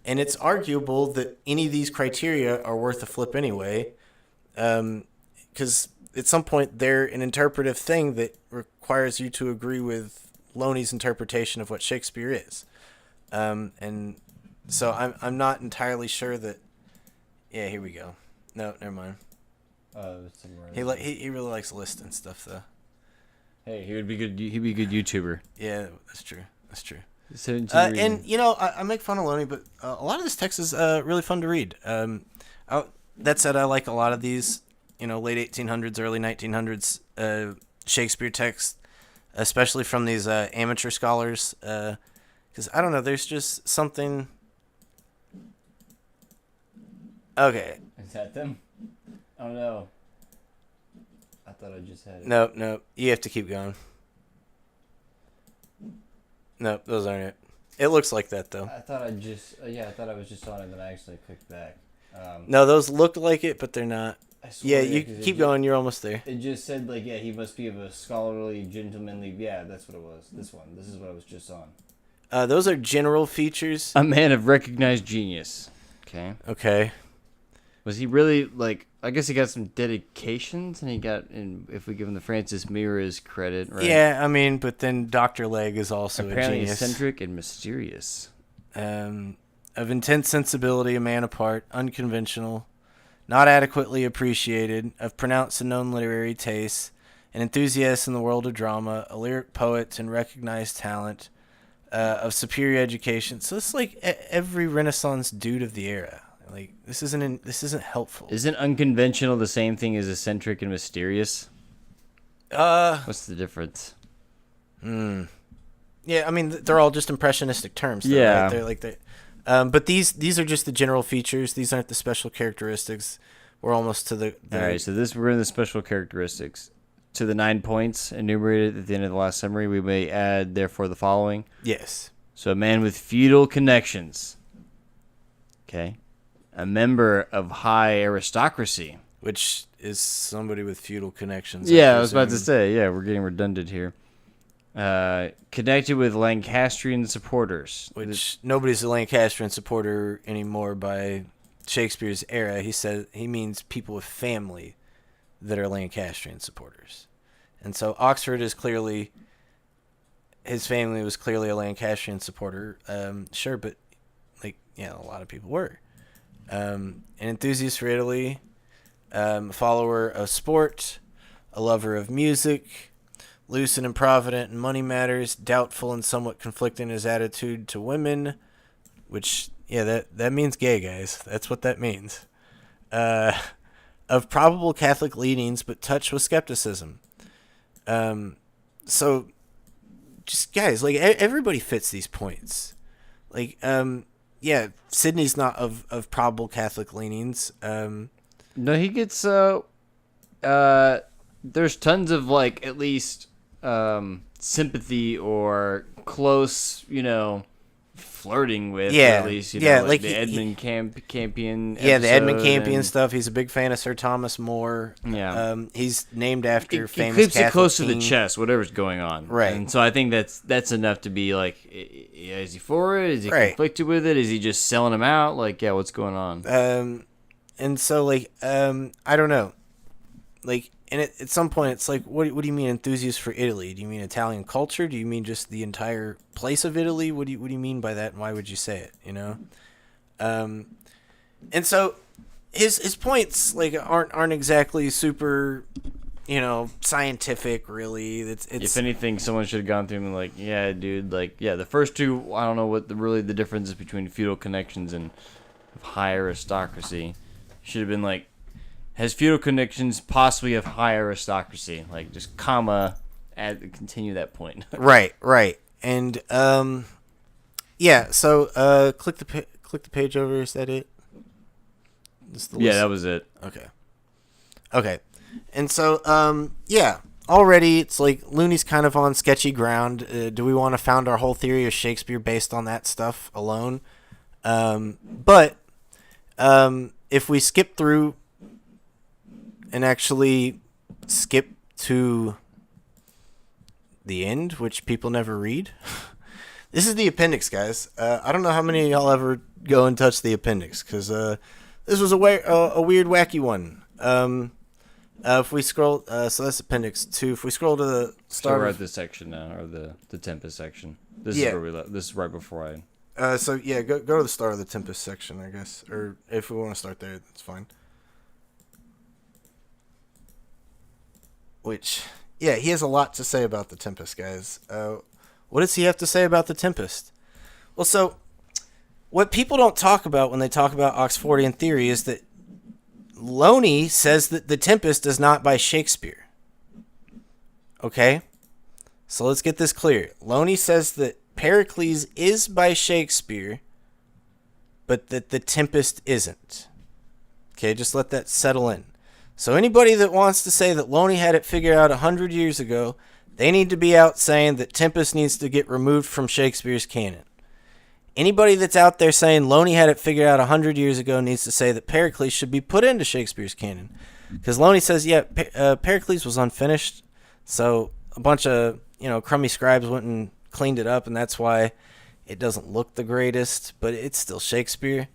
And it's arguable that any of these criteria are worth a flip anyway, because at some point they're an interpretive thing that requires you to agree with Looney's interpretation of what Shakespeare is. And so I'm not entirely sure that. Yeah, here we go. No, never mind. He really likes lists and stuff though. Hey, he would be good. He'd be a good YouTuber. Yeah, that's true. And I make fun of Looney, but a lot of this text is really fun to read. That said, I like a lot of these, late 1800s, early 1900s Shakespeare texts, especially from these amateur scholars, because I don't know, there's just something. Okay. Is that them? Oh no. I thought I just had it. No, you have to keep going. No, those aren't it. It looks like that though. I thought I was just on it, then I actually clicked back. No, those looked like it, but they're not. Yeah, you keep going. You're almost there. It just said he must be of a scholarly, gentlemanly. Yeah, that's what it was. This one. This is what I was just on. Those are general features. A man of recognized genius. Okay. Was he really I guess he got some dedications, and if we give him the Francis Mears credit, right? Yeah, I mean, but then Dr. Legg is also apparently a genius. Eccentric and mysterious. Of intense sensibility, a man apart, unconventional, not adequately appreciated, of pronounced and known literary tastes, an enthusiast in the world of drama, a lyric poet and recognized talent, of superior education. So it's like every Renaissance dude of the era. This isn't helpful. Isn't unconventional the same thing as eccentric and mysterious? What's the difference? Yeah, I mean they're all just impressionistic terms. Though, yeah, right? But these are just the general features. These aren't the special characteristics. we're almost to the All right, so we're in the special characteristics. To the 9 points enumerated at the end of the last summary, we may add, therefore, the following. Yes. So a man with feudal connections. Okay. A member of high aristocracy. Which is somebody with feudal connections. Yeah, I was about to say. Yeah, we're getting redundant here. Connected with Lancastrian supporters. Which nobody's a Lancastrian supporter anymore by Shakespeare's era. He means people with family that are Lancastrian supporters. And so Oxford is clearly, his family was clearly a Lancastrian supporter. Sure, but a lot of people were. An enthusiast for Italy, follower of sport, a lover of music, loose and improvident in money matters, doubtful and somewhat conflicting in his attitude to women, which, that means gay, guys. That's what that means. Of probable Catholic leanings, but touched with skepticism. So, just guys, everybody fits these points. Sydney's not of probable Catholic leanings. No, he gets there's tons of at least sympathy or close, flirting with at least, the Edmund Campion episode, the Edmund Campion stuff. He's a big fan of Sir Thomas More. He's named after famous keeps Catholic it close king. to the chest, whatever's going on, right? And so I think that's enough to be is he for it? Is he conflicted with it? Is he just selling him out? What's going on? And so I don't know, and at some point it's what do you mean enthusiast for Italy? Do you mean Italian culture? Do you mean just the entire place of Italy? What do you mean by that, and why would you say it? And so his points aren't exactly super, scientific really. It's if anything, someone should have gone through and yeah, dude, the first two, I don't know what the difference is between feudal connections and high aristocracy. Should have been has feudal connections possibly of high aristocracy? Just comma, continue that point. Right. And so click the page over. Is that it? That was it. Okay. And so already it's Looney's kind of on sketchy ground. Do we want to found our whole theory of Shakespeare based on that stuff alone? But if we skip through and actually skip to the end, which people never read. This is the appendix, guys. I don't know how many of y'all ever go and touch the appendix, because this was a weird, wacky one. If we scroll, so that's appendix 2. If we scroll to the start, we're at this section now, or the Tempest section. This is where we left. This is right before I. Go to the start of the Tempest section, I guess, or if we want to start there, that's fine. Which, he has a lot to say about the Tempest, guys. What does he have to say about the Tempest? Well, so what people don't talk about when they talk about Oxfordian theory is that Looney says that the Tempest is not by Shakespeare. Okay? So let's get this clear. Looney says that Pericles is by Shakespeare, but that the Tempest isn't. Okay, just let that settle in. So anybody that wants to say that Looney had it figured out 100 years ago, they need to be out saying that Tempest needs to get removed from Shakespeare's canon. Anybody that's out there saying Looney had it figured out 100 years ago needs to say that Pericles should be put into Shakespeare's canon. Because Looney says, Pericles was unfinished, so a bunch of crummy scribes went and cleaned it up, and that's why it doesn't look the greatest, but it's still Shakespeare.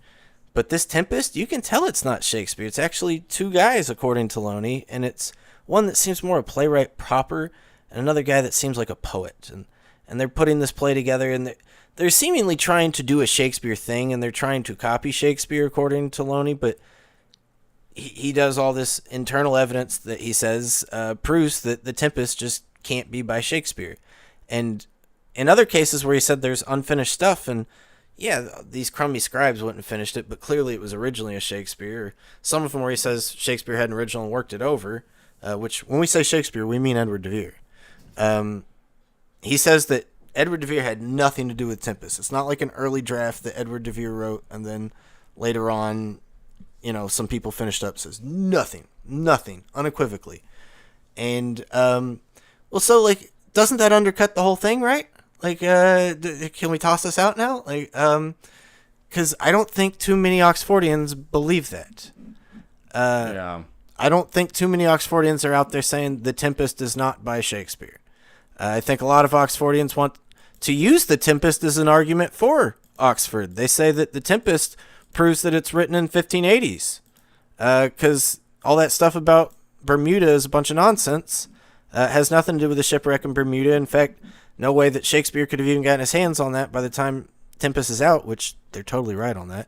But this Tempest, you can tell it's not Shakespeare. It's actually two guys, according to Looney, and it's one that seems more a playwright proper, and another guy that seems like a poet. And they're putting this play together, and they're seemingly trying to do a Shakespeare thing, and they're trying to copy Shakespeare, according to Looney, but he does all this internal evidence that he says proves that the Tempest just can't be by Shakespeare. And in other cases where he said there's unfinished stuff, and these crummy scribes wouldn't have finished it, but clearly it was originally a Shakespeare. Or some of them where he says Shakespeare had an original and worked it over, which when we say Shakespeare, we mean Edward de Vere. He says that Edward de Vere had nothing to do with Tempest. It's not like an early draft that Edward de Vere wrote, and then later on some people finished up says nothing, unequivocally. And, well, so, like, doesn't that undercut the whole thing, right? Like, can we toss this out now? Like, because I don't think too many Oxfordians believe that. Yeah. I don't think too many Oxfordians are out there saying The Tempest is not by Shakespeare. I think a lot of Oxfordians want to use The Tempest as an argument for Oxford. They say that The Tempest proves that it's written in 1580s. Because all that stuff about Bermuda is a bunch of nonsense. Has nothing to do with the shipwreck in Bermuda. In fact, no way that Shakespeare could have even gotten his hands on that by the time Tempest is out, which they're totally right on that.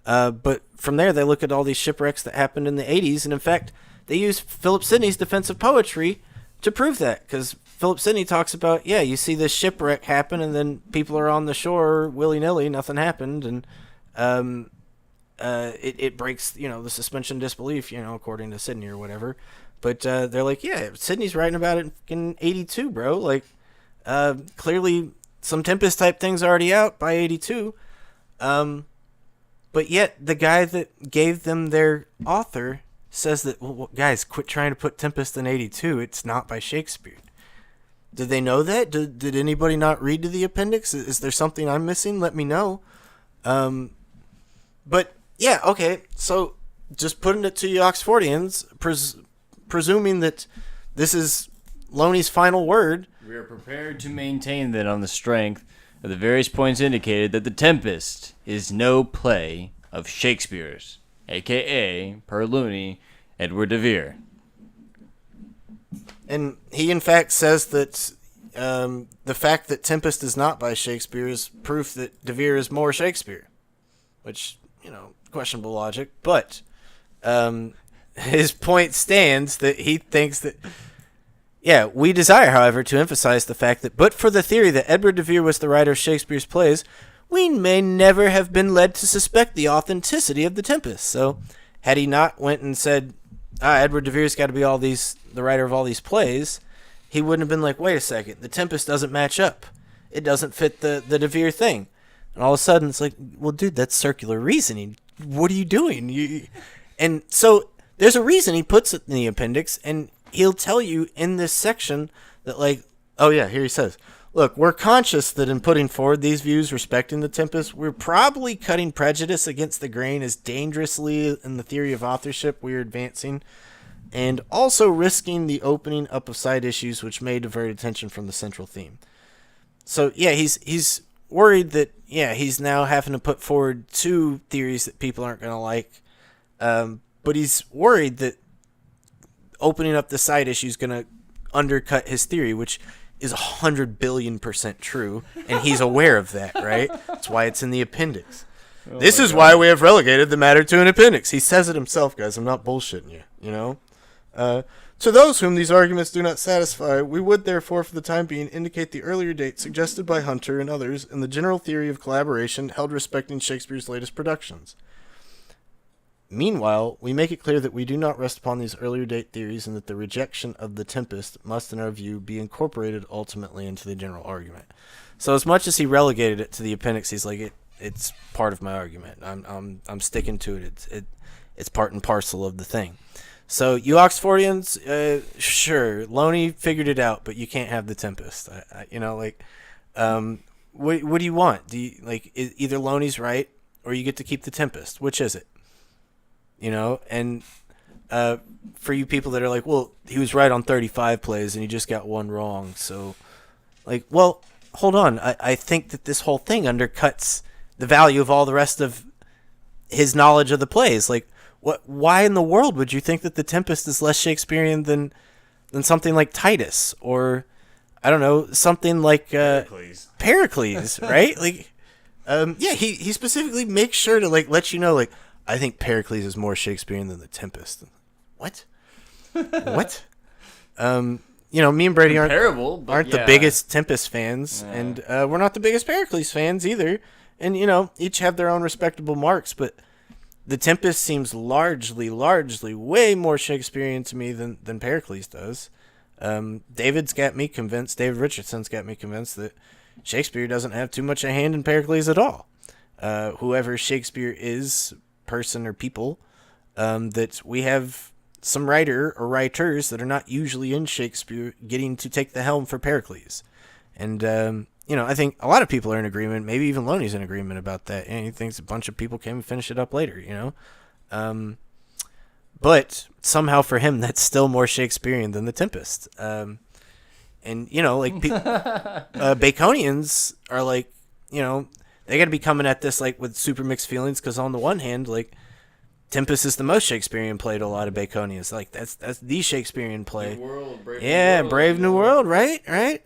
But from there, they look at all these shipwrecks that happened in the 80s, and in fact, they use Philip Sidney's defensive poetry to prove that, because Philip Sidney talks about, you see this shipwreck happen, and then people are on the shore willy-nilly, nothing happened, and it breaks, the suspension of disbelief, according to Sidney or whatever. But they're like, Sidney's writing about it in 82, bro. Like, clearly some Tempest-type things are already out by 82. But yet, the guy that gave them their author says that, well, guys, quit trying to put Tempest in 82. It's not by Shakespeare. Did they know that? Did anybody not read to the appendix? Is there something I'm missing? Let me know. But, yeah, okay. So, just putting it to you Oxfordians, presuming that this is Looney's final word. We are prepared to maintain that on the strength of the various points indicated that The Tempest is no play of Shakespeare's, a.k.a., per Looney, Edward de Vere. And he, in fact, says that the fact that Tempest is not by Shakespeare is proof that de Vere is more Shakespeare. Which, questionable logic. But his point stands that he thinks that... we desire, however, to emphasize the fact that, but for the theory that Edward de Vere was the writer of Shakespeare's plays, we may never have been led to suspect the authenticity of The Tempest. So, had he not went and said, Edward de Vere's got to be the writer of all these plays, he wouldn't have been like, wait a second, The Tempest doesn't match up. It doesn't fit the de Vere thing. And all of a sudden, it's like, well, dude, that's circular reasoning. What are you doing? And so, there's a reason he puts it in the appendix, and he'll tell you in this section that, like, here he says, look, we're conscious that in putting forward these views respecting The Tempest, we're probably cutting prejudice against the grain as dangerously in the theory of authorship we are advancing, and also risking the opening up of side issues which may divert attention from the central theme. So, he's worried that, he's now having to put forward two theories that people aren't going to like, but he's worried that opening up the side issue is going to undercut his theory, which is 100 billion% true, and he's aware of that, right? That's why it's in the appendix. This is why we have relegated the matter to an appendix. He says it himself, guys. I'm not bullshitting you, To those whom these arguments do not satisfy, we would therefore, for the time being, indicate the earlier date suggested by Hunter and others in the general theory of collaboration held respecting Shakespeare's latest productions. Meanwhile, we make it clear that we do not rest upon these earlier date theories and that the rejection of The Tempest must, in our view, be incorporated ultimately into the general argument. So as much as he relegated it to the appendix, he's like, it's part of my argument. I'm sticking to it. It's part and parcel of the thing. So you Oxfordians, sure, Looney figured it out, but you can't have The Tempest. What do you want? Do you either Looney's right or you get to keep The Tempest? Which is it? And for you people that are like, well, he was right on 35 plays and he just got one wrong. So, well, hold on. I think that this whole thing undercuts the value of all the rest of his knowledge of the plays. Why in the world would you think that The Tempest is less Shakespearean than something like Titus or, I don't know, something like Pericles, right? He specifically makes sure to let you know, I think Pericles is more Shakespearean than The Tempest. What? What? Me and Brady aren't the biggest Tempest fans, and we're not the biggest Pericles fans either. And, each have their own respectable marks, but The Tempest seems largely way more Shakespearean to me than Pericles does. David Richardson's got me convinced that Shakespeare doesn't have too much a hand in Pericles at all. Whoever Shakespeare is, person or people, that we have some writer or writers that are not usually in Shakespeare getting to take the helm for Pericles. And, I think a lot of people are in agreement, maybe even Looney's in agreement about that. And he thinks a bunch of people came and finished it up later, But somehow for him, that's still more Shakespearean than The Tempest. Baconians are like, they got to be coming at this like with super mixed feelings because on the one hand, like, Tempest is the most Shakespearean play to a lot of Baconians. Like that's the Shakespearean play. Brave New World, right?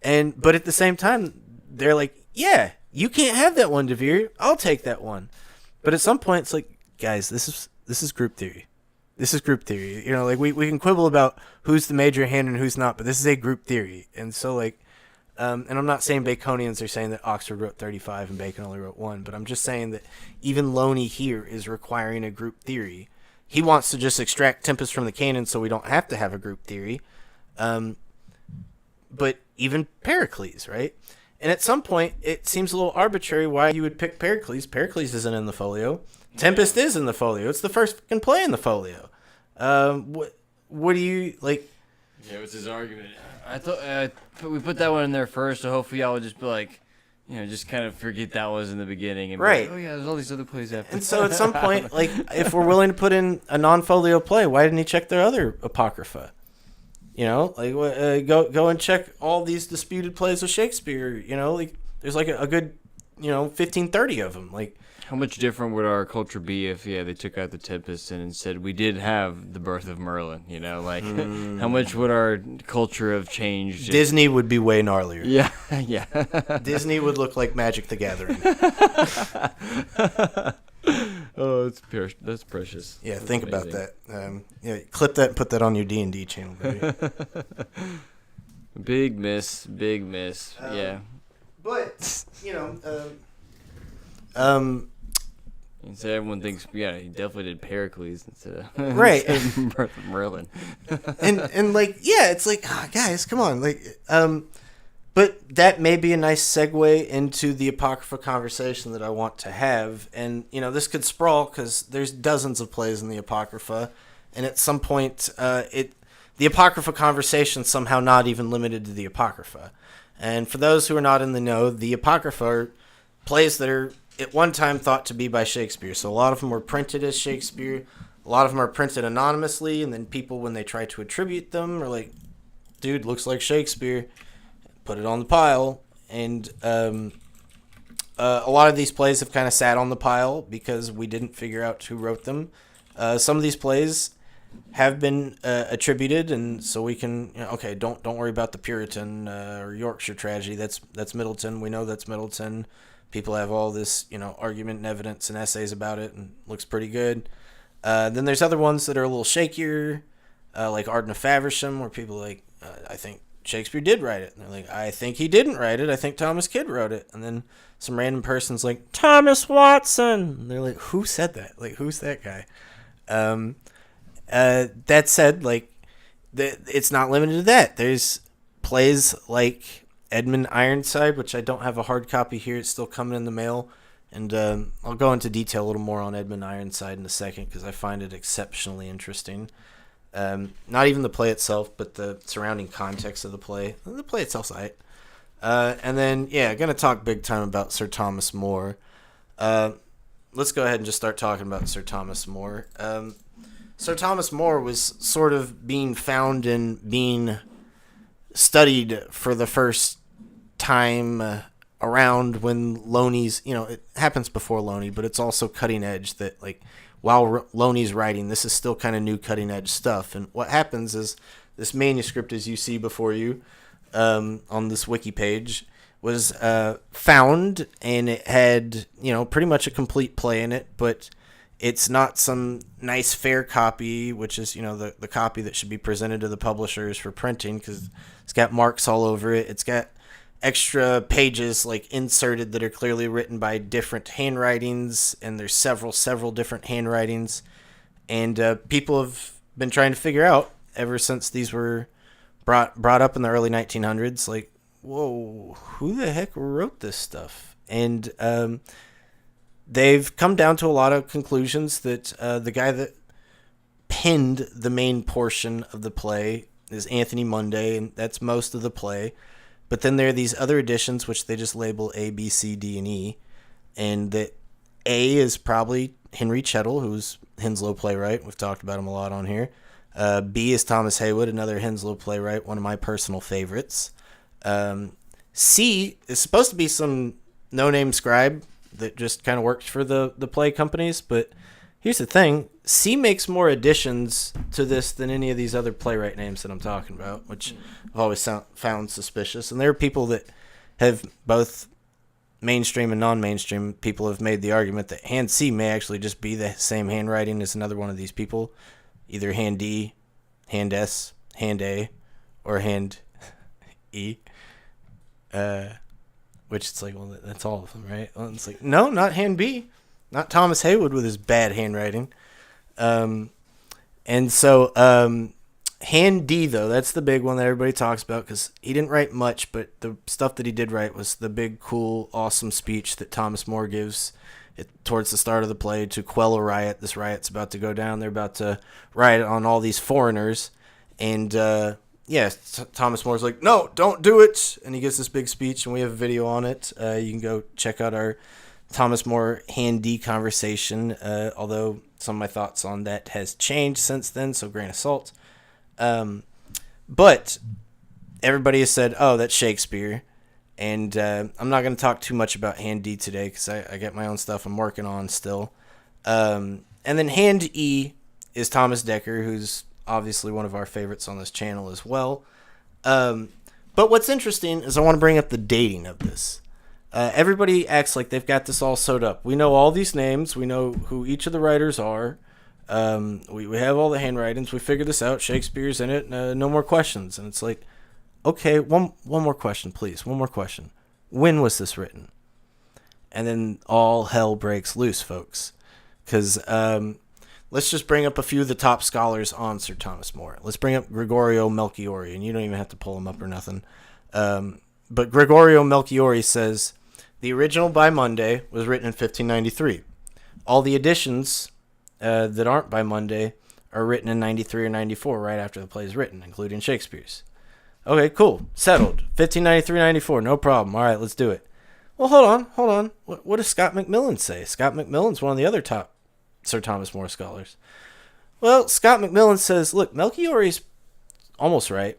But at the same time, they're like, yeah, you can't have that one, DeVere. I'll take that one. But at some point, it's like, guys, this is group theory. This is group theory. We can quibble about who's the major hand and who's not, but this is a group theory. And so, like, and I'm not saying Baconians are saying that Oxford wrote 35 and Bacon only wrote 1, but I'm just saying that even Looney here is requiring a group theory. He wants to just extract Tempest from the canon so we don't have to have a group theory. But even Pericles, right? And at some point, it seems a little arbitrary why you would pick Pericles. Pericles isn't in the folio. Tempest is in the folio. It's the first fucking play in the folio. What do you, like... Yeah, what's his argument? I thought we put that one in there first, so hopefully y'all would just be like, just kind of forget that was in the beginning. And right. Be like, oh, yeah, there's all these other plays after. And so at some point, like, if we're willing to put in a non-folio play, why didn't he check their other Apocrypha? Go and check all these disputed plays of Shakespeare. There's like a good, 15, 30 of them. Like, how much different would our culture be if, they took out the Tempest and instead we did have the birth of Merlin? How much would our culture have changed? Disney would be way gnarlier. Yeah, yeah. Disney would look like Magic the Gathering. Oh, that's precious. Yeah, that's think amazing. about that. Clip that and put that on your D&D channel, baby. Big miss. Yeah. But, Instead, everyone thinks, he definitely did Pericles instead of right. Birth of Merlin. and like, yeah, it's like, guys, come on, like, but that may be a nice segue into the Apocrypha conversation that I want to have, and this could sprawl because there's dozens of plays in the Apocrypha, and at some point, the Apocrypha conversation somehow not even limited to the Apocrypha, and for those who are not in the know, the Apocrypha are plays that are at one time thought to be by Shakespeare. So a lot of them were printed as Shakespeare. A lot of them are printed anonymously, and then people, when they try to attribute them, are like, dude, looks like Shakespeare. Put it on the pile. And a lot of these plays have kind of sat on the pile because we didn't figure out who wrote them. Some of these plays have been attributed, and so we can, don't worry about the Puritan or Yorkshire tragedy. That's Middleton. We know that's Middleton. People have all this, argument and evidence and essays about it, and it looks pretty good. Then there's other ones that are a little shakier, like Arden of Faversham, where people are like, I think Shakespeare did write it. And they're like, I think he didn't write it. I think Thomas Kidd wrote it. And then some random person's like, Thomas Watson. And they're like, who said that? Like, who's that guy? That said, like, it's not limited to that. There's plays like Edmund Ironside, which I don't have a hard copy here. It's still coming in the mail. And I'll go into detail a little more on Edmund Ironside in a second because I find it exceptionally interesting. Not even the play itself, but the surrounding context of the play. The play itself's aight. And then, going to talk big time about Sir Thomas More. Let's go ahead and just start talking about Sir Thomas More. Sir Thomas More was sort of being found and being studied for the first time around when Looney's, it happens before Looney, but it's also cutting edge that, like, while Looney's writing, this is still kind of new cutting edge stuff. And what happens is this manuscript, as you see before you on this wiki page, was found, and it had, pretty much a complete play in it, but it's not some nice fair copy, which is, the copy that should be presented to the publishers for printing, because it's got marks all over it. It's got extra pages like inserted that are clearly written by different handwritings, and there's several different handwritings, and people have been trying to figure out ever since these were brought up in the early 1900s, like, whoa, who the heck wrote this stuff? And they've come down to a lot of conclusions that the guy that penned the main portion of the play is Anthony Munday, and that's most of the play. But then there are these other editions which they just label A, B, C, D, and E. And that A is probably Henry Chettle, who's Henslow playwright. We've talked about him a lot on here. B is Thomas Haywood, another Henslow playwright, one of my personal favorites. C is supposed to be some no-name scribe that just kind of works for the play companies. But here's the thing. C makes more additions to this than any of these other playwright names that I'm talking about, which I've always found suspicious. And there are people that have both mainstream and non-mainstream people have made the argument that hand C may actually just be the same handwriting as another one of these people, either hand D, hand S, hand A, or hand E. Which it's like, well, that's all of them, right? Well, it's like, no, not hand B, not Thomas Haywood with his bad handwriting. And so hand D, though, that's the big one that everybody talks about because he didn't write much, but the stuff that he did write was the big, cool, awesome speech that Thomas More gives towards the start of the play to quell a riot. This riot's about to go down. They're about to riot on all these foreigners. And, Thomas More's like, no, don't do it. And he gives this big speech, and we have a video on it. You can go check out our Thomas More hand D conversation, although some of my thoughts on that has changed since then, so grain of salt. But everybody has said, oh, that's Shakespeare. And I'm not going to talk too much about hand D today because I got my own stuff I'm working on still. And then hand E is Thomas Dekker, who's obviously one of our favorites on this channel as well. But what's interesting is I want to bring up the dating of this. Everybody acts like they've got this all sewed up. We know all these names. We know who each of the writers are. We have all the handwritings. We figured this out. Shakespeare's in it. No more questions. And it's like, okay, one more question, please. One more question. When was this written? And then all hell breaks loose, folks. Because let's just bring up a few of the top scholars on Sir Thomas More. Let's bring up Gregorio Melchiori, and you don't even have to pull him up or nothing. But Gregorio Melchiori says, the original by Munday was written in 1593. All the editions that aren't by Munday are written in 93 or 94, right after the play is written, including Shakespeare's. Okay, cool. Settled. 1593-94, no problem. All right, let's do it. Well, hold on. What does Scott McMillan say? Scott McMillan's one of the other top Sir Thomas More scholars. Well, Scott McMillan says, look, Melchiori's almost right.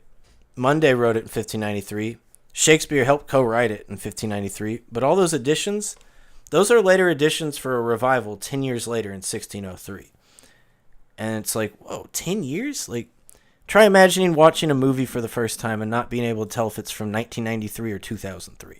Munday wrote it in 1593. Shakespeare helped co-write it in 1593. But all those editions, those are later editions for a revival 10 years later in 1603. And it's like, whoa, 10 years? Like, try imagining watching a movie for the first time and not being able to tell if it's from 1993 or 2003.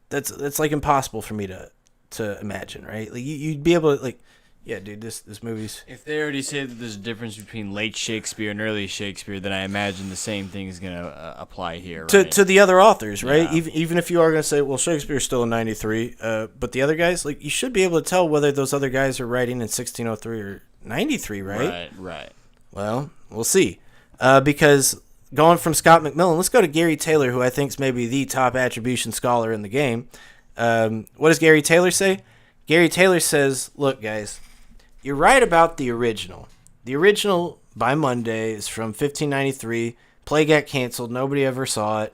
That's like impossible for me to imagine, right? Like you'd be able to, like, yeah, dude, this movie's... If they already say that there's a difference between late Shakespeare and early Shakespeare, then I imagine the same thing is going to apply here, right? To the other authors, right? Yeah. Even if you are going to say, well, Shakespeare's still in 93, but the other guys, like, you should be able to tell whether those other guys are writing in 1603 or 93, right? Right. Well, we'll see. Because going from Scott McMillan, let's go to Gary Taylor, who I think is maybe the top attribution scholar in the game. What does Gary Taylor say? Gary Taylor says, look, guys, you're right about the original. The original by Munday is from 1593. Play got canceled. Nobody ever saw it.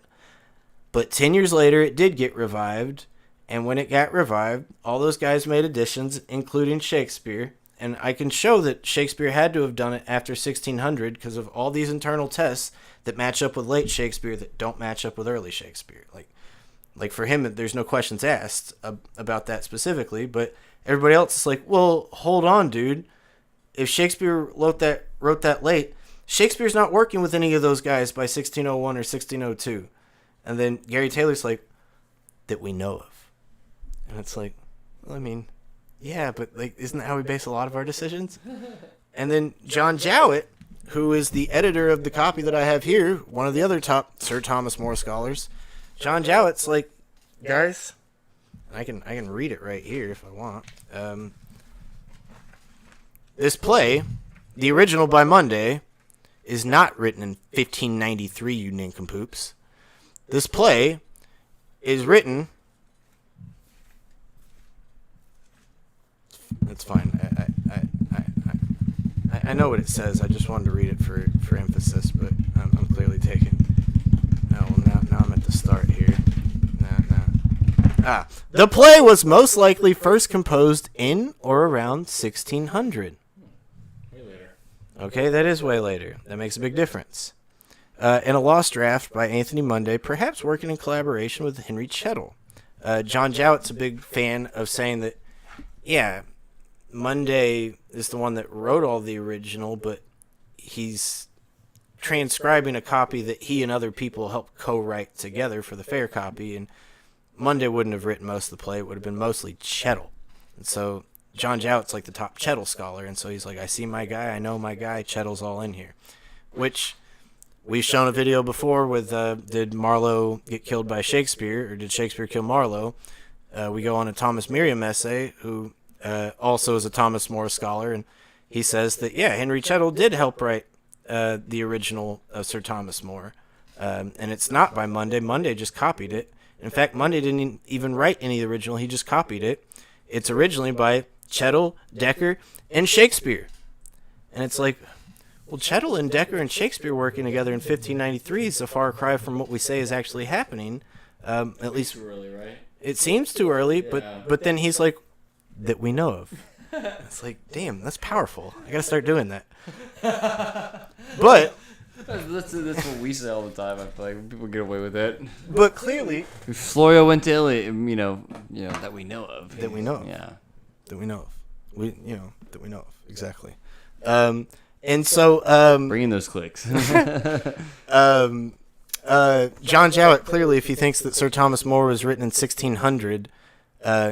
But 10 years later, it did get revived. And when it got revived, all those guys made additions, including Shakespeare. And I can show that Shakespeare had to have done it after 1600 because of all these internal tests that match up with late Shakespeare that don't match up with early Shakespeare. Like for him, there's no questions asked about that specifically, but everybody else is like, well, hold on, dude. If Shakespeare wrote that late, Shakespeare's not working with any of those guys by 1601 or 1602. And then Gary Taylor's like, that we know of. And it's like, well, I mean, yeah, but like, isn't that how we base a lot of our decisions? And then John Jowett, who is the editor of the copy that I have here, one of the other top Sir Thomas More scholars, John Jowett's like, guys, I can read it right here if I want. This play, the original by Munday, is not written in 1593, you nincompoops. This play is written... That's fine. I know what it says. I just wanted to read it for emphasis, but I'm clearly taken. Oh, well, now I'm at the start here. The play was most likely first composed in or around 1600. Way later. Okay, that is way later. That makes a big difference. In a lost draft by Anthony Munday, perhaps working in collaboration with Henry Chettle. John Jowett's a big fan of saying that, yeah, Munday is the one that wrote all the original, but he's transcribing a copy that he and other people helped co-write together for the fair copy, and Munday wouldn't have written most of the play. It would have been mostly Chettle. And so John Jowett's like the top Chettle scholar, and so he's like, I see my guy, I know my guy, Chettle's all in here. Which, we've shown a video before with, did Marlowe get killed by Shakespeare, or did Shakespeare kill Marlowe? We go on a Thomas Merriam essay, who also is a Thomas More scholar, and he says that, yeah, Henry Chettle did help write the original of Sir Thomas More. And it's not by Munday. Munday just copied it. In fact, Munday didn't even write any of the original. He just copied it. It's originally by Chettle, Dekker, and Shakespeare. And it's like, well, Chettle and Dekker and Shakespeare working together in 1593 is a far cry from what we say is actually happening. At least too early, right? It seems too early, Yeah. but then he's like, that we know of. It's like, damn, that's powerful. I gotta start doing that. But That's what we say all the time. I feel like people get away with it. But clearly, Florio went to Italy, you know that we know of. That we know of. Yeah. That we know of. That we know of. Exactly. And so, Bringing those clicks. John Jowett, clearly, if he thinks that Sir Thomas More was written in 1600,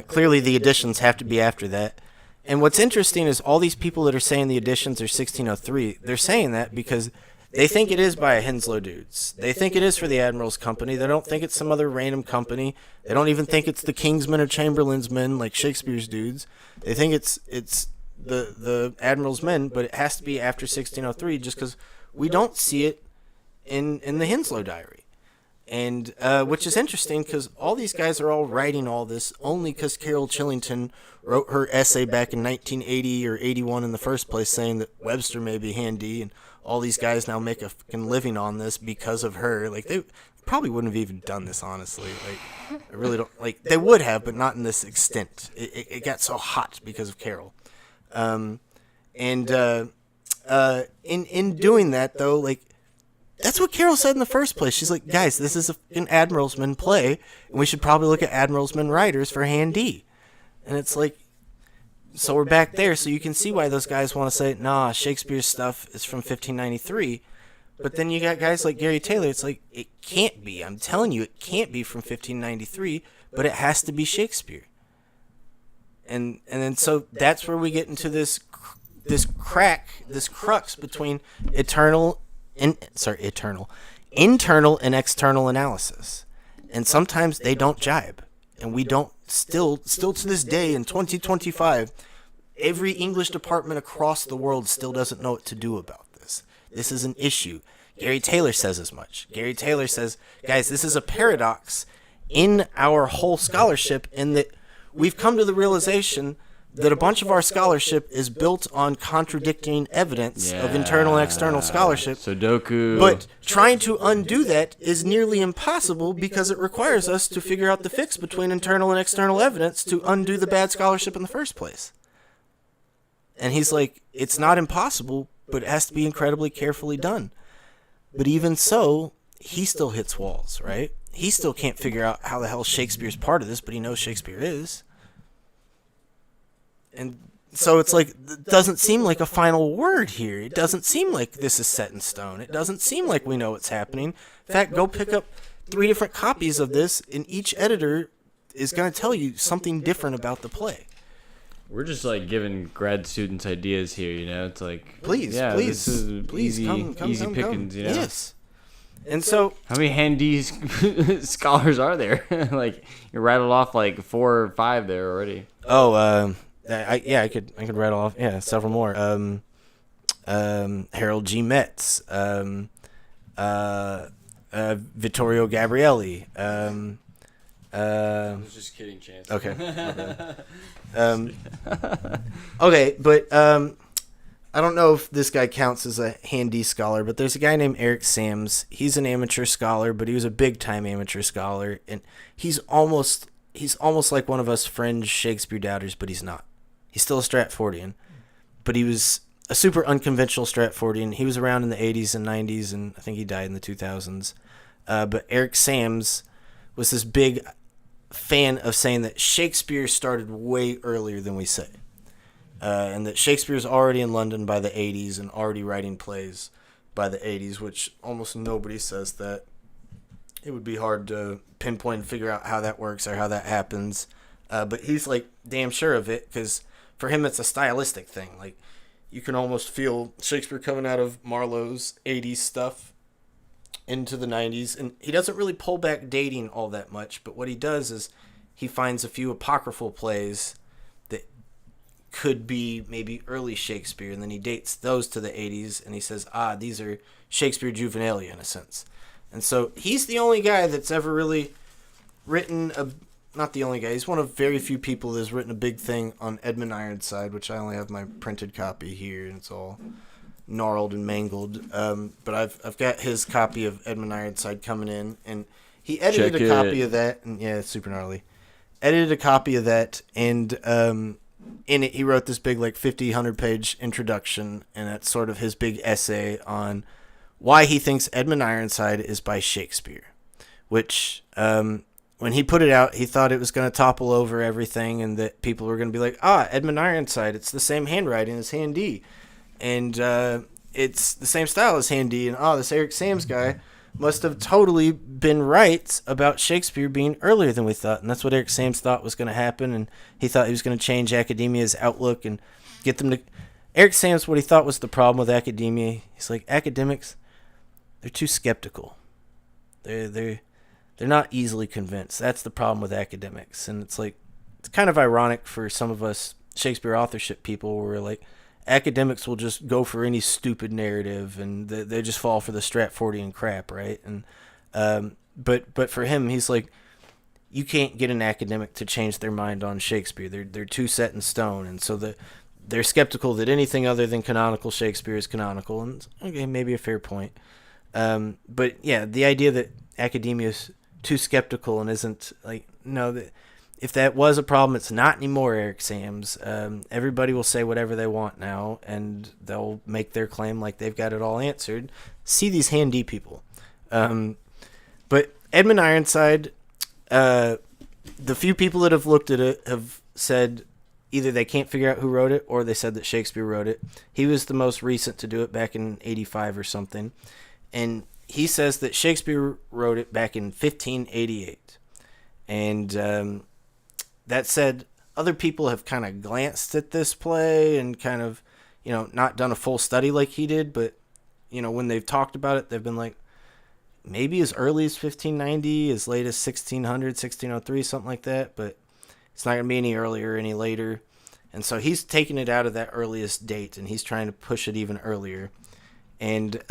clearly the editions have to be after that. And what's interesting is all these people that are saying the editions are 1603, they're saying that because they think it is by a Henslow dudes. They think it is for the Admiral's Company. They don't think it's some other random company. They don't even think it's the Kingsmen or Chamberlain's men like Shakespeare's dudes. They think it's the Admiral's men, but it has to be after 1603 just because we don't see it in the Henslow diary. And which is interesting because all these guys are all writing all this only because Carol Chillington wrote her essay back in 1980 or 81 in the first place saying that Webster may be handy, and all these guys now make a fucking living on this because of her. Like, they probably wouldn't have even done this, honestly. Like, I really don't, like, they would have, but not in this extent. It got so hot because of Carol. In doing that, though, like, that's what Carol said in the first place. She's like, guys, this is an Admiralsman play, and we should probably look at Admiralsman writers for handy. And it's like, so we're back there, so you can see why those guys want to say, nah, Shakespeare's stuff is from 1593. But then you got guys like Gary Taylor. It's like, it can't be. I'm telling you, it can't be from 1593, but it has to be Shakespeare. And then so that's where we get into this crux between internal and external analysis. And sometimes they don't jibe. And we don't, still to this day in 2025, every English department across the world still doesn't know what to do about this. This is an issue. Gary Taylor says as much. Gary Taylor says, guys, this is a paradox in our whole scholarship in that we've come to the realization that a bunch of our scholarship is built on contradicting evidence of internal and external scholarship. Sudoku. But trying to undo that is nearly impossible because it requires us to figure out the fix between internal and external evidence to undo the bad scholarship in the first place. And he's like, it's not impossible, but it has to be incredibly carefully done. But even so, he still hits walls, right? He still can't figure out how the hell Shakespeare's part of this, but he knows Shakespeare is. And so it's like, it doesn't seem like a final word here. It doesn't seem like this is set in stone. It doesn't seem like we know what's happening. In fact, go pick up 3 different copies of this, and each editor is going to tell you something different about the play. We're just like giving grad students ideas here, you know? It's like, please, this is easy pickings, you know? Yes. And so, how many handy scholars are there? Like, you rattled off like 4 or 5 there already. Oh, I could rattle off several more. Harold G. Metz, Vittorio Gabrielli. I was just kidding, Chance. Okay. Okay, but I don't know if this guy counts as a handy scholar, but there's a guy named Eric Sams. He's an amateur scholar, but he was a big-time amateur scholar, and he's almost like one of us fringe Shakespeare doubters, but he's not. He's still a Stratfordian, but he was a super unconventional Stratfordian. He was around in the 80s and 90s, and I think he died in the 2000s. But Eric Sams was this big fan of saying that Shakespeare started way earlier than we say. And that Shakespeare's already in London by the 80s and already writing plays by the 80s, which almost nobody says that. It would be hard to pinpoint and figure out how that works or how that happens. But he's like damn sure of it, because for him it's a stylistic thing. Like, you can almost feel Shakespeare coming out of Marlowe's 80s stuff into the 90s. And he doesn't really pull back dating all that much, but what he does is he finds a few apocryphal plays that could be maybe early Shakespeare, and then he dates those to the 80s, and he says, these are Shakespeare juvenilia in a sense. And so he's the only guy that's ever really written not the only guy, he's one of very few people that's written a big thing on Edmund Ironside, which I only have my printed copy here, and it's all gnarled and mangled. But I've got his copy of Edmund Ironside coming in, and he edited a copy of that, and yeah, it's super gnarly. Edited a copy of that, and in it he wrote this big, like, 100-page introduction, and that's sort of his big essay on why he thinks Edmund Ironside is by Shakespeare, which when he put it out, he thought it was going to topple over everything, and that people were going to be like, Edmund Ironside, it's the same handwriting as Handy, and it's the same style as Handy, and this Eric Sams guy must have totally been right about Shakespeare being earlier than we thought, and that's what Eric Sams thought was going to happen, and he thought he was going to change academia's outlook and get them to... Eric Sams, what he thought was the problem with academia, he's like, academics, they're too skeptical. They're not easily convinced. That's the problem with academics. And it's like, it's kind of ironic for some of us Shakespeare authorship people where we're like, academics will just go for any stupid narrative and they just fall for the Stratfordian crap, right? And but for him, he's like, you can't get an academic to change their mind on Shakespeare. They're too set in stone, and so they're skeptical that anything other than canonical Shakespeare is canonical. And okay, maybe a fair point. But yeah, the idea that academia is too skeptical and isn't like, no, if that was a problem, it's not anymore, Eric Sams. Everybody will say whatever they want now, and they'll make their claim like they've got it all answered. See these Handy people. But Edmund Ironside, the few people that have looked at it have said either they can't figure out who wrote it, or they said that Shakespeare wrote it. He was the most recent to do it back in 85 or something. And he says that Shakespeare wrote it back in 1588. And that said, other people have kind of glanced at this play and kind of, not done a full study like he did. But, when they've talked about it, they've been like, maybe as early as 1590, as late as 1600, 1603, something like that. But it's not going to be any earlier or any later. And so he's taking it out of that earliest date, and he's trying to push it even earlier. And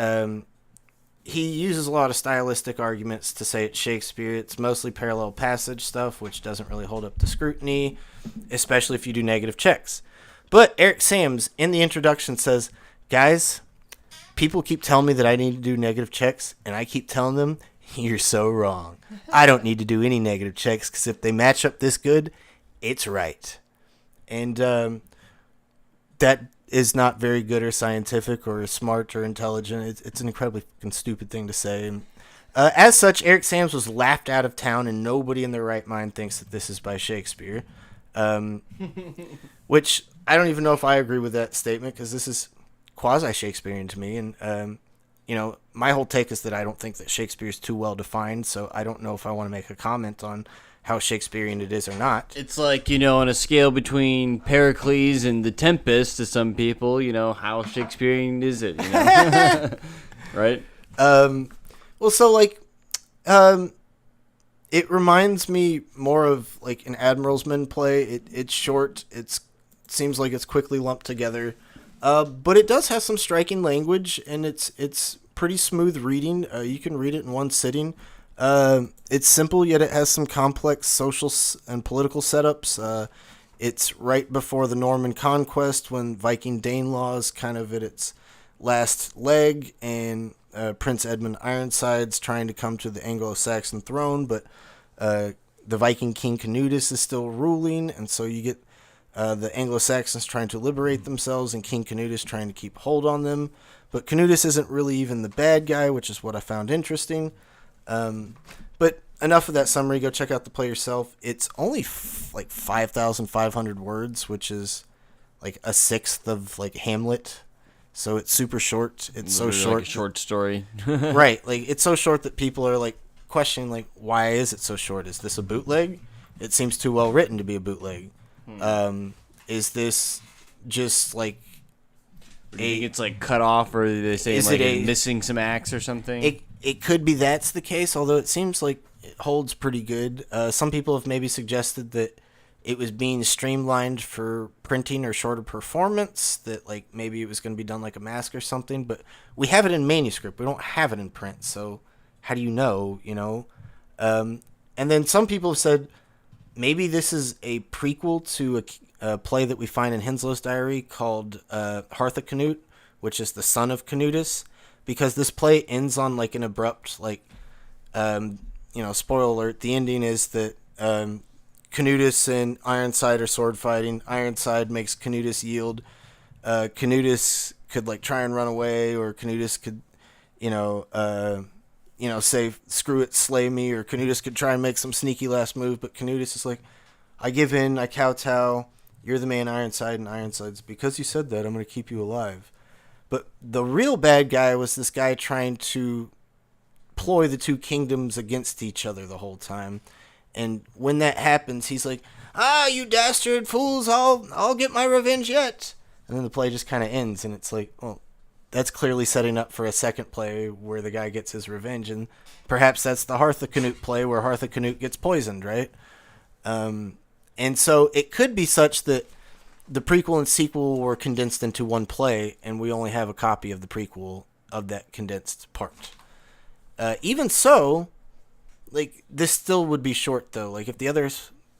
he uses a lot of stylistic arguments to say it's Shakespeare. It's mostly parallel passage stuff, which doesn't really hold up to scrutiny, especially if you do negative checks. But Eric Sams, in the introduction, says, guys, people keep telling me that I need to do negative checks, and I keep telling them, you're so wrong. I don't need to do any negative checks, because if they match up this good, it's right. And that is not very good or scientific or smart or intelligent. It's an incredibly stupid thing to say. And, as such, Eric Sams was laughed out of town, and nobody in their right mind thinks that this is by Shakespeare. Which I don't even know if I agree with that statement, because this is quasi-Shakespearean to me. And, my whole take is that I don't think that Shakespeare is too well defined, so I don't know if I want to make a comment on how Shakespearean it is or not. It's like, on a scale between Pericles and The Tempest to some people, how Shakespearean is it, right? Well, so, it reminds me more of, like, an Admiralsman play. It's short. It seems like it's quickly lumped together. But it does have some striking language, and it's pretty smooth reading. You can read it in one sitting. It's simple, yet it has some complex social and political setups. It's right before the Norman conquest when Viking Danelaw is kind of at its last leg, and Prince Edmund Ironside's trying to come to the Anglo-Saxon throne, but the Viking king Canutus is still ruling, and so you get the Anglo-Saxons trying to liberate themselves and King Canutus trying to keep hold on them. But Canutus isn't really even the bad guy, which is what I found interesting. But enough of that summary. Go check out the play yourself. It's only like 5,500 words, which is like a sixth of like Hamlet. So it's super short. It's so short. Like a short story. Right. Like it's so short that people are like questioning like, why is it so short? Is this a bootleg? It seems too well written to be a bootleg. Is this just like it's like cut off, or they say like missing some acts or something? It could be that's the case, although it seems like it holds pretty good. Some people have maybe suggested that it was being streamlined for printing or shorter performance, that like maybe it was going to be done like a mask or something, but we have it in manuscript. We don't have it in print, so how do you know, And then some people have said maybe this is a prequel to a play that we find in Henslow's diary called Harthacanute, which is the son of Canutus, because this play ends on like an abrupt, like, spoiler alert, the ending is that Canutus and Ironside are sword fighting. Ironside makes Canutus yield. Canutus could like try and run away, or Canutus could, say, screw it, slay me, or Canutus could try and make some sneaky last move, but Canutus is like, I give in, I kowtow, you're the man, Ironside, and Ironside's, because you said that, I'm going to keep you alive. But the real bad guy was this guy trying to ploy the two kingdoms against each other the whole time. And when that happens, he's like, you dastard fools, I'll get my revenge yet. And then the play just kind of ends, and it's like, well, that's clearly setting up for a second play where the guy gets his revenge, and perhaps that's the Harthacanute play where Harthacanute gets poisoned, right? And so it could be such that the prequel and sequel were condensed into one play, and we only have a copy of the prequel of that condensed part. Even so, like, this still would be short, though. Like, if the other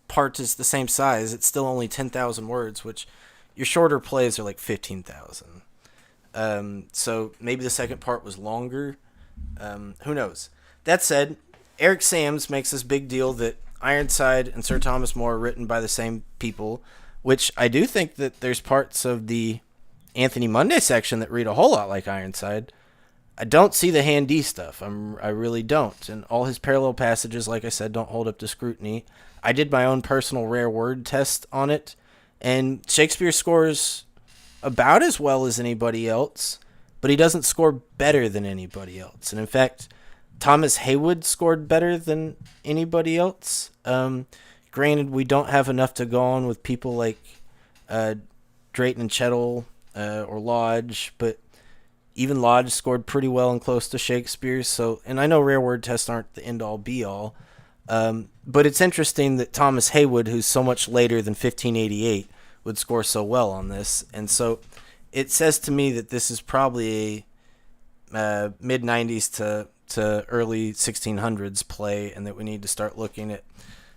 part is the same size, it's still only 10,000 words, which your shorter plays are like 15,000. So maybe the second part was longer. Who knows? That said, Eric Sams makes this big deal that Ironside and Sir Thomas More are written by the same people, which I do think that there's parts of the Anthony Munday section that read a whole lot like Ironside. I don't see the hand D stuff. I really don't. And all his parallel passages, like I said, don't hold up to scrutiny. I did my own personal rare word test on it, and Shakespeare scores about as well as anybody else, but he doesn't score better than anybody else. And in fact, Thomas Heywood scored better than anybody else. Granted, we don't have enough to go on with people like Drayton and Chettle or Lodge, but even Lodge scored pretty well and close to Shakespeare. So, and I know rare word tests aren't the end-all be-all, but it's interesting that Thomas Heywood, who's so much later than 1588, would score so well on this. And so it says to me that this is probably a mid-90s to early 1600s play, and that we need to start looking at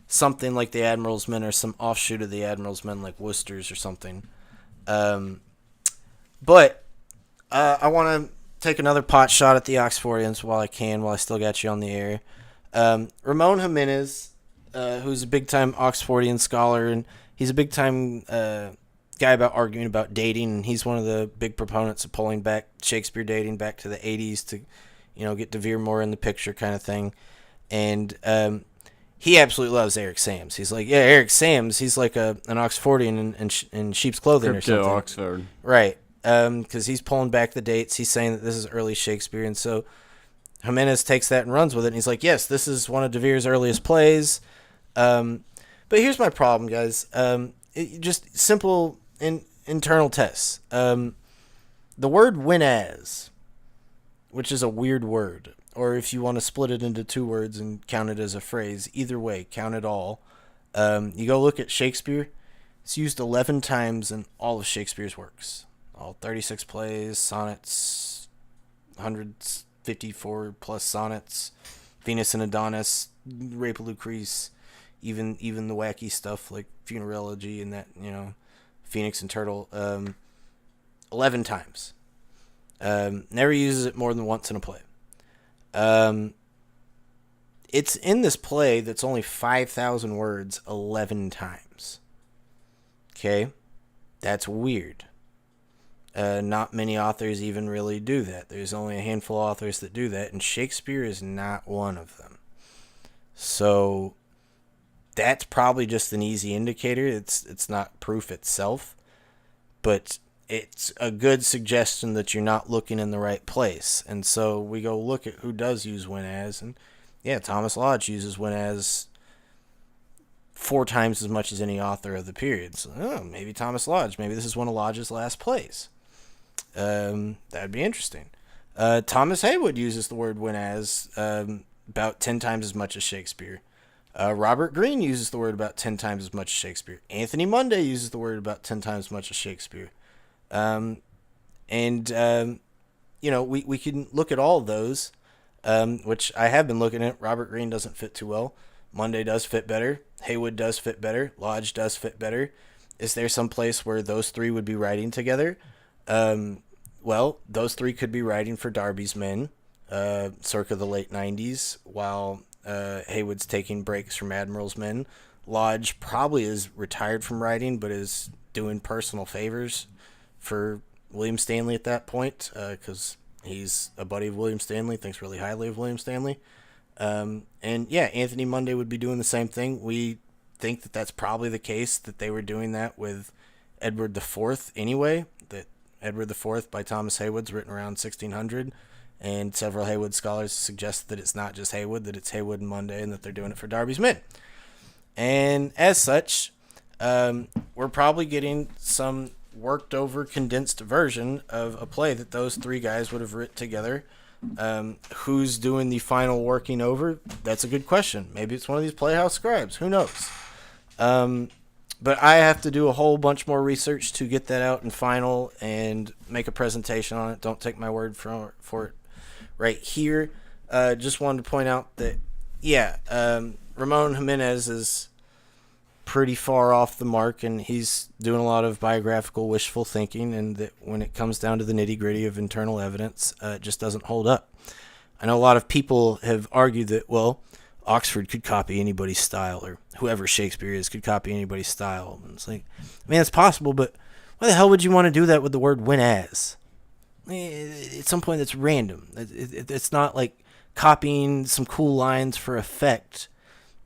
something like the Admiral's Men or some offshoot of the Admiral's Men like Worcester's or something. But I want to take another pot shot at the Oxfordians while I still got you on the air. Ramon Jimenez, who's a big-time Oxfordian scholar, and he's a big-time guy about arguing about dating, and he's one of the big proponents of pulling back Shakespeare dating back to the 80s to, get De Vere more in the picture kind of thing. And he absolutely loves Eric Sams. He's like, yeah, Eric Sams, he's like an Oxfordian in sheep's clothing or something. Oxford. Right. Because he's pulling back the dates. He's saying that this is early Shakespeare, and so Jimenez takes that and runs with it, and he's like, yes, this is one of De Vere's earliest plays. But here's my problem, guys. Just simple internal tests. The word whenas, which is a weird word, or if you want to split it into two words and count it as a phrase, either way, count it all. You go look at Shakespeare. It's used 11 times in all of Shakespeare's works. All 36 plays, sonnets, 154 plus sonnets, Venus and Adonis, Rape of Lucrece, even the wacky stuff like funeralogy and that, Phoenix and Turtle, 11 times. Never uses it more than once in a play. It's in this play that's only 5,000 words 11 times. Okay? That's weird. Not many authors even really do that. There's only a handful of authors that do that, and Shakespeare is not one of them. So that's probably just an easy indicator. It's not proof itself, but it's a good suggestion that you're not looking in the right place. And so we go look at who does use when as, and yeah, Thomas Lodge uses when as 4 times as much as any author of the period. So maybe Thomas Lodge. Maybe this is one of Lodge's last plays. That'd be interesting. Thomas Heywood uses the word when as about 10 times as much as Shakespeare. Robert Greene uses the word about 10 times as much as Shakespeare. Anthony Munday uses the word about 10 times as much as Shakespeare. We can look at all of those, which I have been looking at. Robert Greene doesn't fit too well. Munday does fit better. Heywood does fit better. Lodge does fit better. Is there some place where those 3 would be writing together? Well, those 3 could be writing for Darby's Men, circa the late 90s, while Heywood's taking breaks from Admiral's Men. Lodge probably is retired from writing, but is doing personal favors for William Stanley at that point, because he's a buddy of William Stanley, thinks really highly of William Stanley. Anthony Munday would be doing the same thing. We think that that's probably the case, that they were doing that with Edward IV anyway, that Edward IV by Thomas Heywood's written around 1600, and several Heywood scholars suggest that it's not just Heywood, that it's Heywood and Munday, and that they're doing it for Darby's Men. And as such, we're probably getting some worked over, condensed version of a play that those 3 guys would have written together. Who's doing the final working over? That's a good question. Maybe it's one of these Playhouse scribes. Who knows? But I have to do a whole bunch more research to get that out in final and make a presentation on it. Don't take my word for it right here. Just wanted to point out that, Ramon Jimenez is pretty far off the mark, and he's doing a lot of biographical wishful thinking, and that when it comes down to the nitty-gritty of internal evidence, it just doesn't hold up. I know a lot of people have argued that, well, Oxford could copy anybody's style, or whoever Shakespeare is could copy anybody's style. And it's like, it's possible, but why the hell would you want to do that with the word when as? At some point, it's random. It's not like copying some cool lines for effect.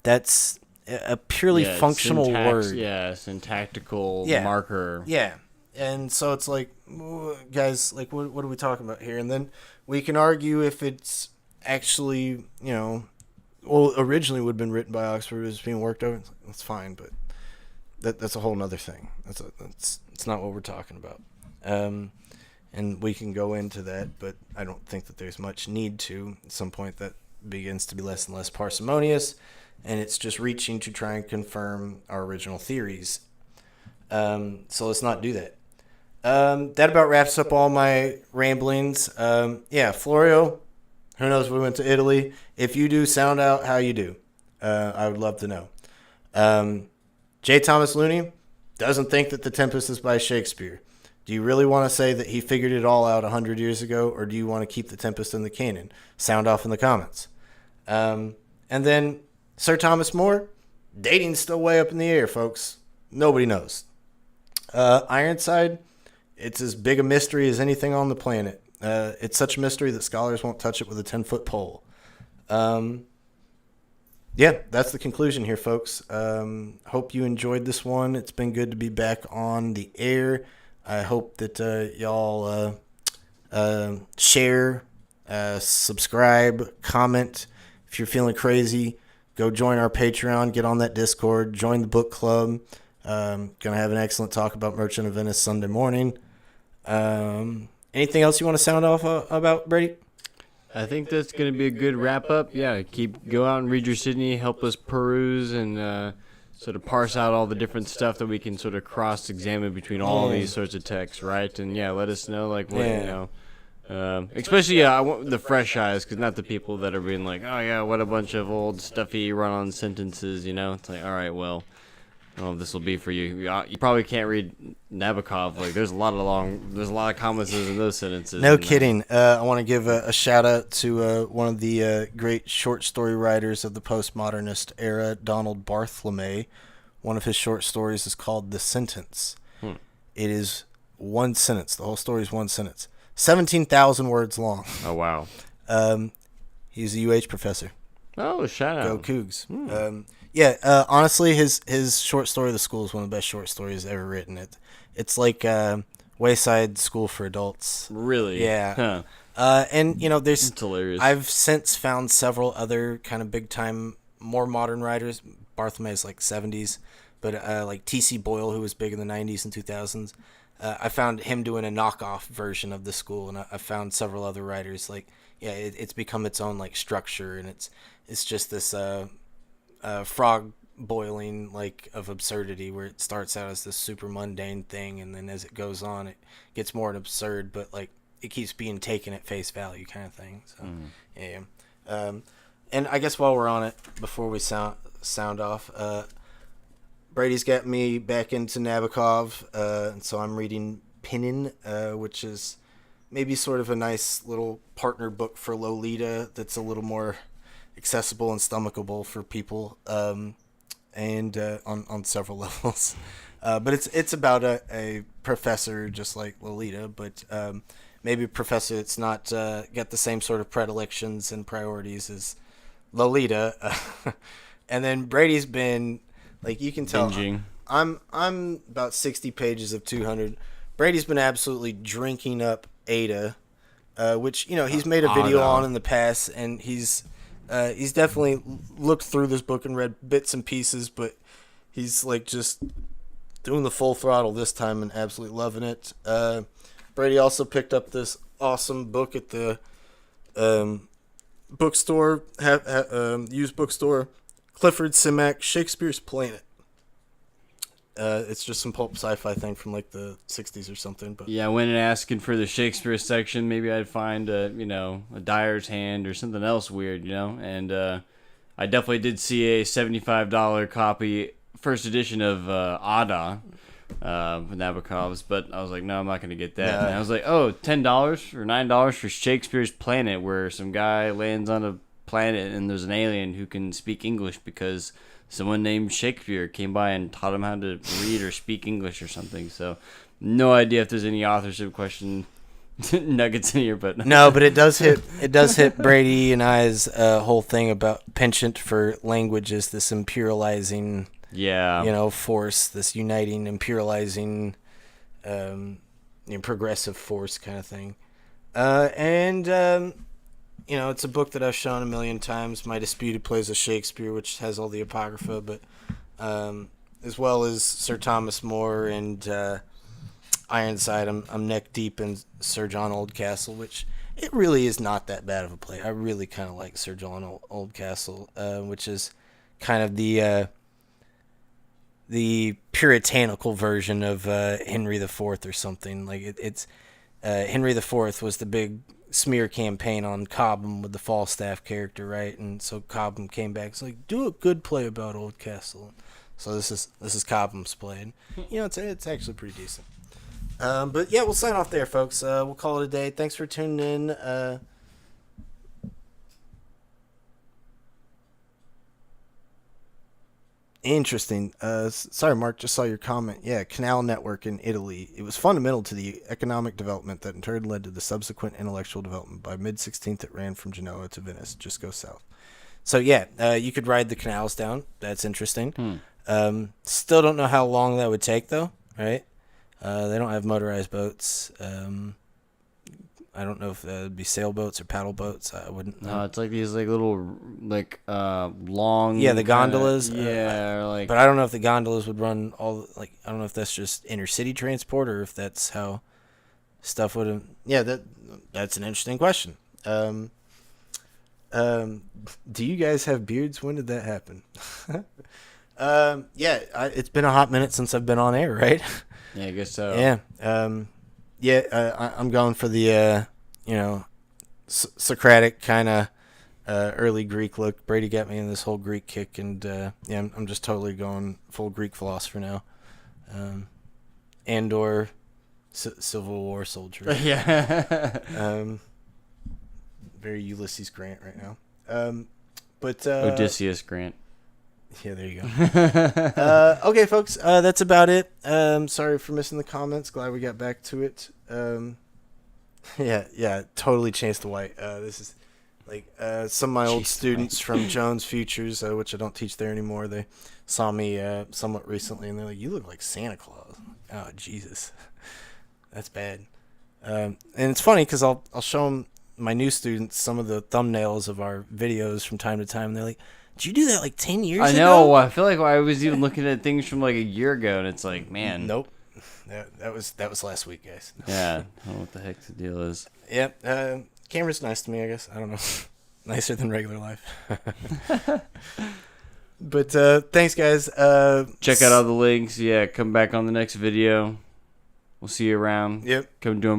That's a purely functional word. Yeah, syntactical marker. Yeah. And so it's like, guys, like, what are we talking about here? And then we can argue if it's actually, originally would have been written by Oxford, was being worked over. That's fine, but that's a whole nother thing. That's not what we're talking about. And we can go into that, but I don't think that there's much need to. At some point, that begins to be less and less parsimonious, and it's just reaching to try and confirm our original theories. So let's not do that. That about wraps up all my ramblings. Florio, who knows, we went to Italy. If you do, sound out how you do. I would love to know. J. Thomas Looney doesn't think that The Tempest is by Shakespeare. Do you really want to say that he figured it all out 100 years ago, or do you want to keep The Tempest in the canon? Sound off in the comments. And then Sir Thomas More, dating's still way up in the air, folks. Nobody knows. Ironside, it's as big a mystery as anything on the planet. It's such a mystery that scholars won't touch it with a 10-foot pole. That's the conclusion here, folks. Hope you enjoyed this one. It's been good to be back on the air. I hope that y'all share, subscribe, comment. If you're feeling crazy, go join our Patreon, get on that Discord, join the book club. Gonna have an excellent talk about Merchant of Venice Sunday morning. Anything else you want to sound off about, Brady? I think that's going to be a good wrap up. Yeah, go out and read your Sydney, help us peruse and sort of parse out all the different stuff that we can sort of cross-examine between all these sorts of texts, right? And let us know, like, what, especially, I want the fresh eyes, because not the people that are being like, oh yeah, what a bunch of old stuffy run-on sentences, It's like, all right, well, Oh, this will be for you. You probably can't read Nabokov. Like, there's a lot of comments in those sentences. No kidding. I want to give a shout out to one of the great short story writers of the postmodernist era, Donald Bartholomew. One of his short stories is called The Sentence. It is one sentence. The whole story is one sentence. 17,000 words long. Oh, wow. He's a UH professor. Oh, shout out. Go Cougs. Honestly, his short story, The School, is one of the best short stories ever written. It's like Wayside School for Adults. Really? Yeah. And, there's... It's hilarious. I've since found several other kind of big-time, more modern writers. Bartholomew's like 70s. But like T.C. Boyle, who was big in the 90s and 2000s. I found him doing a knockoff version of The School. And I found several other writers. Like, yeah, it's become its own, like, structure. And it's just this... frog boiling like of absurdity where it starts out as this super mundane thing, and then as it goes on it gets more absurd, but like it keeps being taken at face value kind of thing. So and I guess while we're on it, before we sound off, Brady's got me back into Nabokov, and so I'm reading Pinin, which is maybe sort of a nice little partner book for Lolita that's a little more accessible and stomachable for people, and on several levels. But it's about a professor just like Lolita, but maybe a professor that's not got the same sort of predilections and priorities as Lolita. And then Brady's been, like, you can tell, binging. I'm about 60 pages of 200. Brady's been absolutely drinking up Ada, which he's made a video on in the past, and he's definitely looked through this book and read bits and pieces, but he's like just doing the full throttle this time and absolutely loving it. Brady also picked up this awesome book at the bookstore, used bookstore, Clifford Simak, Shakespeare's Planet. It's just some pulp sci-fi thing from like the 60s or something. But yeah, I went and asking for the Shakespeare section. Maybe I'd find a Dyer's Hand or something else weird, And I definitely did see a $75 copy, first edition of Ada, Nabokov's, but I was like, no, I'm not going to get that. And I was like, oh, $10 or $9 for Shakespeare's Planet, where some guy lands on a planet and there's an alien who can speak English because someone named Shakespeare came by and taught him how to read or speak English or something. So, no idea if there's any authorship question nuggets in here, but no. But it does hit Brady and I's whole thing about penchant for language as this imperializing, force, this uniting, imperializing, progressive force kind of thing, it's a book that I've shown a million times. My Disputed Plays of Shakespeare, which has all the Apocrypha, but as well as Sir Thomas More and Ironside. I'm neck deep in Sir John Oldcastle, which it really is not that bad of a play. I really kind of like Sir John Oldcastle, which is kind of the puritanical version of Henry IV or something. Like it's Henry IV was the big smear campaign on Cobham with the Falstaff character, right? And so Cobham came back. It's like, do a good play about Oldcastle. So this is Cobham's play, and it's actually pretty decent. But yeah, we'll sign off there, folks. We'll call it a day. Thanks for tuning in. Interesting. Sorry, Mark, just saw your comment. Yeah, canal network in Italy. It was fundamental to the economic development that in turn led to the subsequent intellectual development. By mid-16th, it ran from Genoa to Venice. Just go south. So yeah, you could ride the canals down. That's interesting. Still don't know how long that would take, though, right? They don't have motorized boats. I don't know if that would be sailboats or paddle boats. I wouldn't know. No, it's like these little long. Yeah, the gondolas. But I don't know if the gondolas would run all. I don't know if that's just intercity transport or if that's how stuff would have. Yeah, that's an interesting question. Do you guys have beards? When did that happen? It's been a hot minute since I've been on air, right? Yeah, I guess so. Yeah. I'm going for the Socratic kind of early Greek look. Brady got me in this whole Greek kick, and I'm just totally going full Greek philosopher now. And/or Civil War soldier. Yeah. Very Ulysses Grant right now. But Odysseus Grant. Yeah, there you go. Okay, folks, that's about it. Sorry for missing the comments. Glad we got back to it. Yeah, totally changed the white. This is like some of my old students from Jones Futures, which I don't teach there anymore. They saw me somewhat recently, and they're like, "You look like Santa Claus." Oh, Jesus, that's bad. And it's funny because I'll show them, my new students, some of the thumbnails of our videos from time to time. And they're like, "Did you do that like 10 years ago?" I know. I feel like I was even looking at things from like a year ago, and it's like, man. Nope. That was last week, guys. Yeah. I don't know what the heck the deal is. Yep. Camera's nice to me, I guess. I don't know. Nicer than regular life. But thanks, guys. Check out all the links. Yeah, come back on the next video. We'll see you around. Yep. Come do 'em.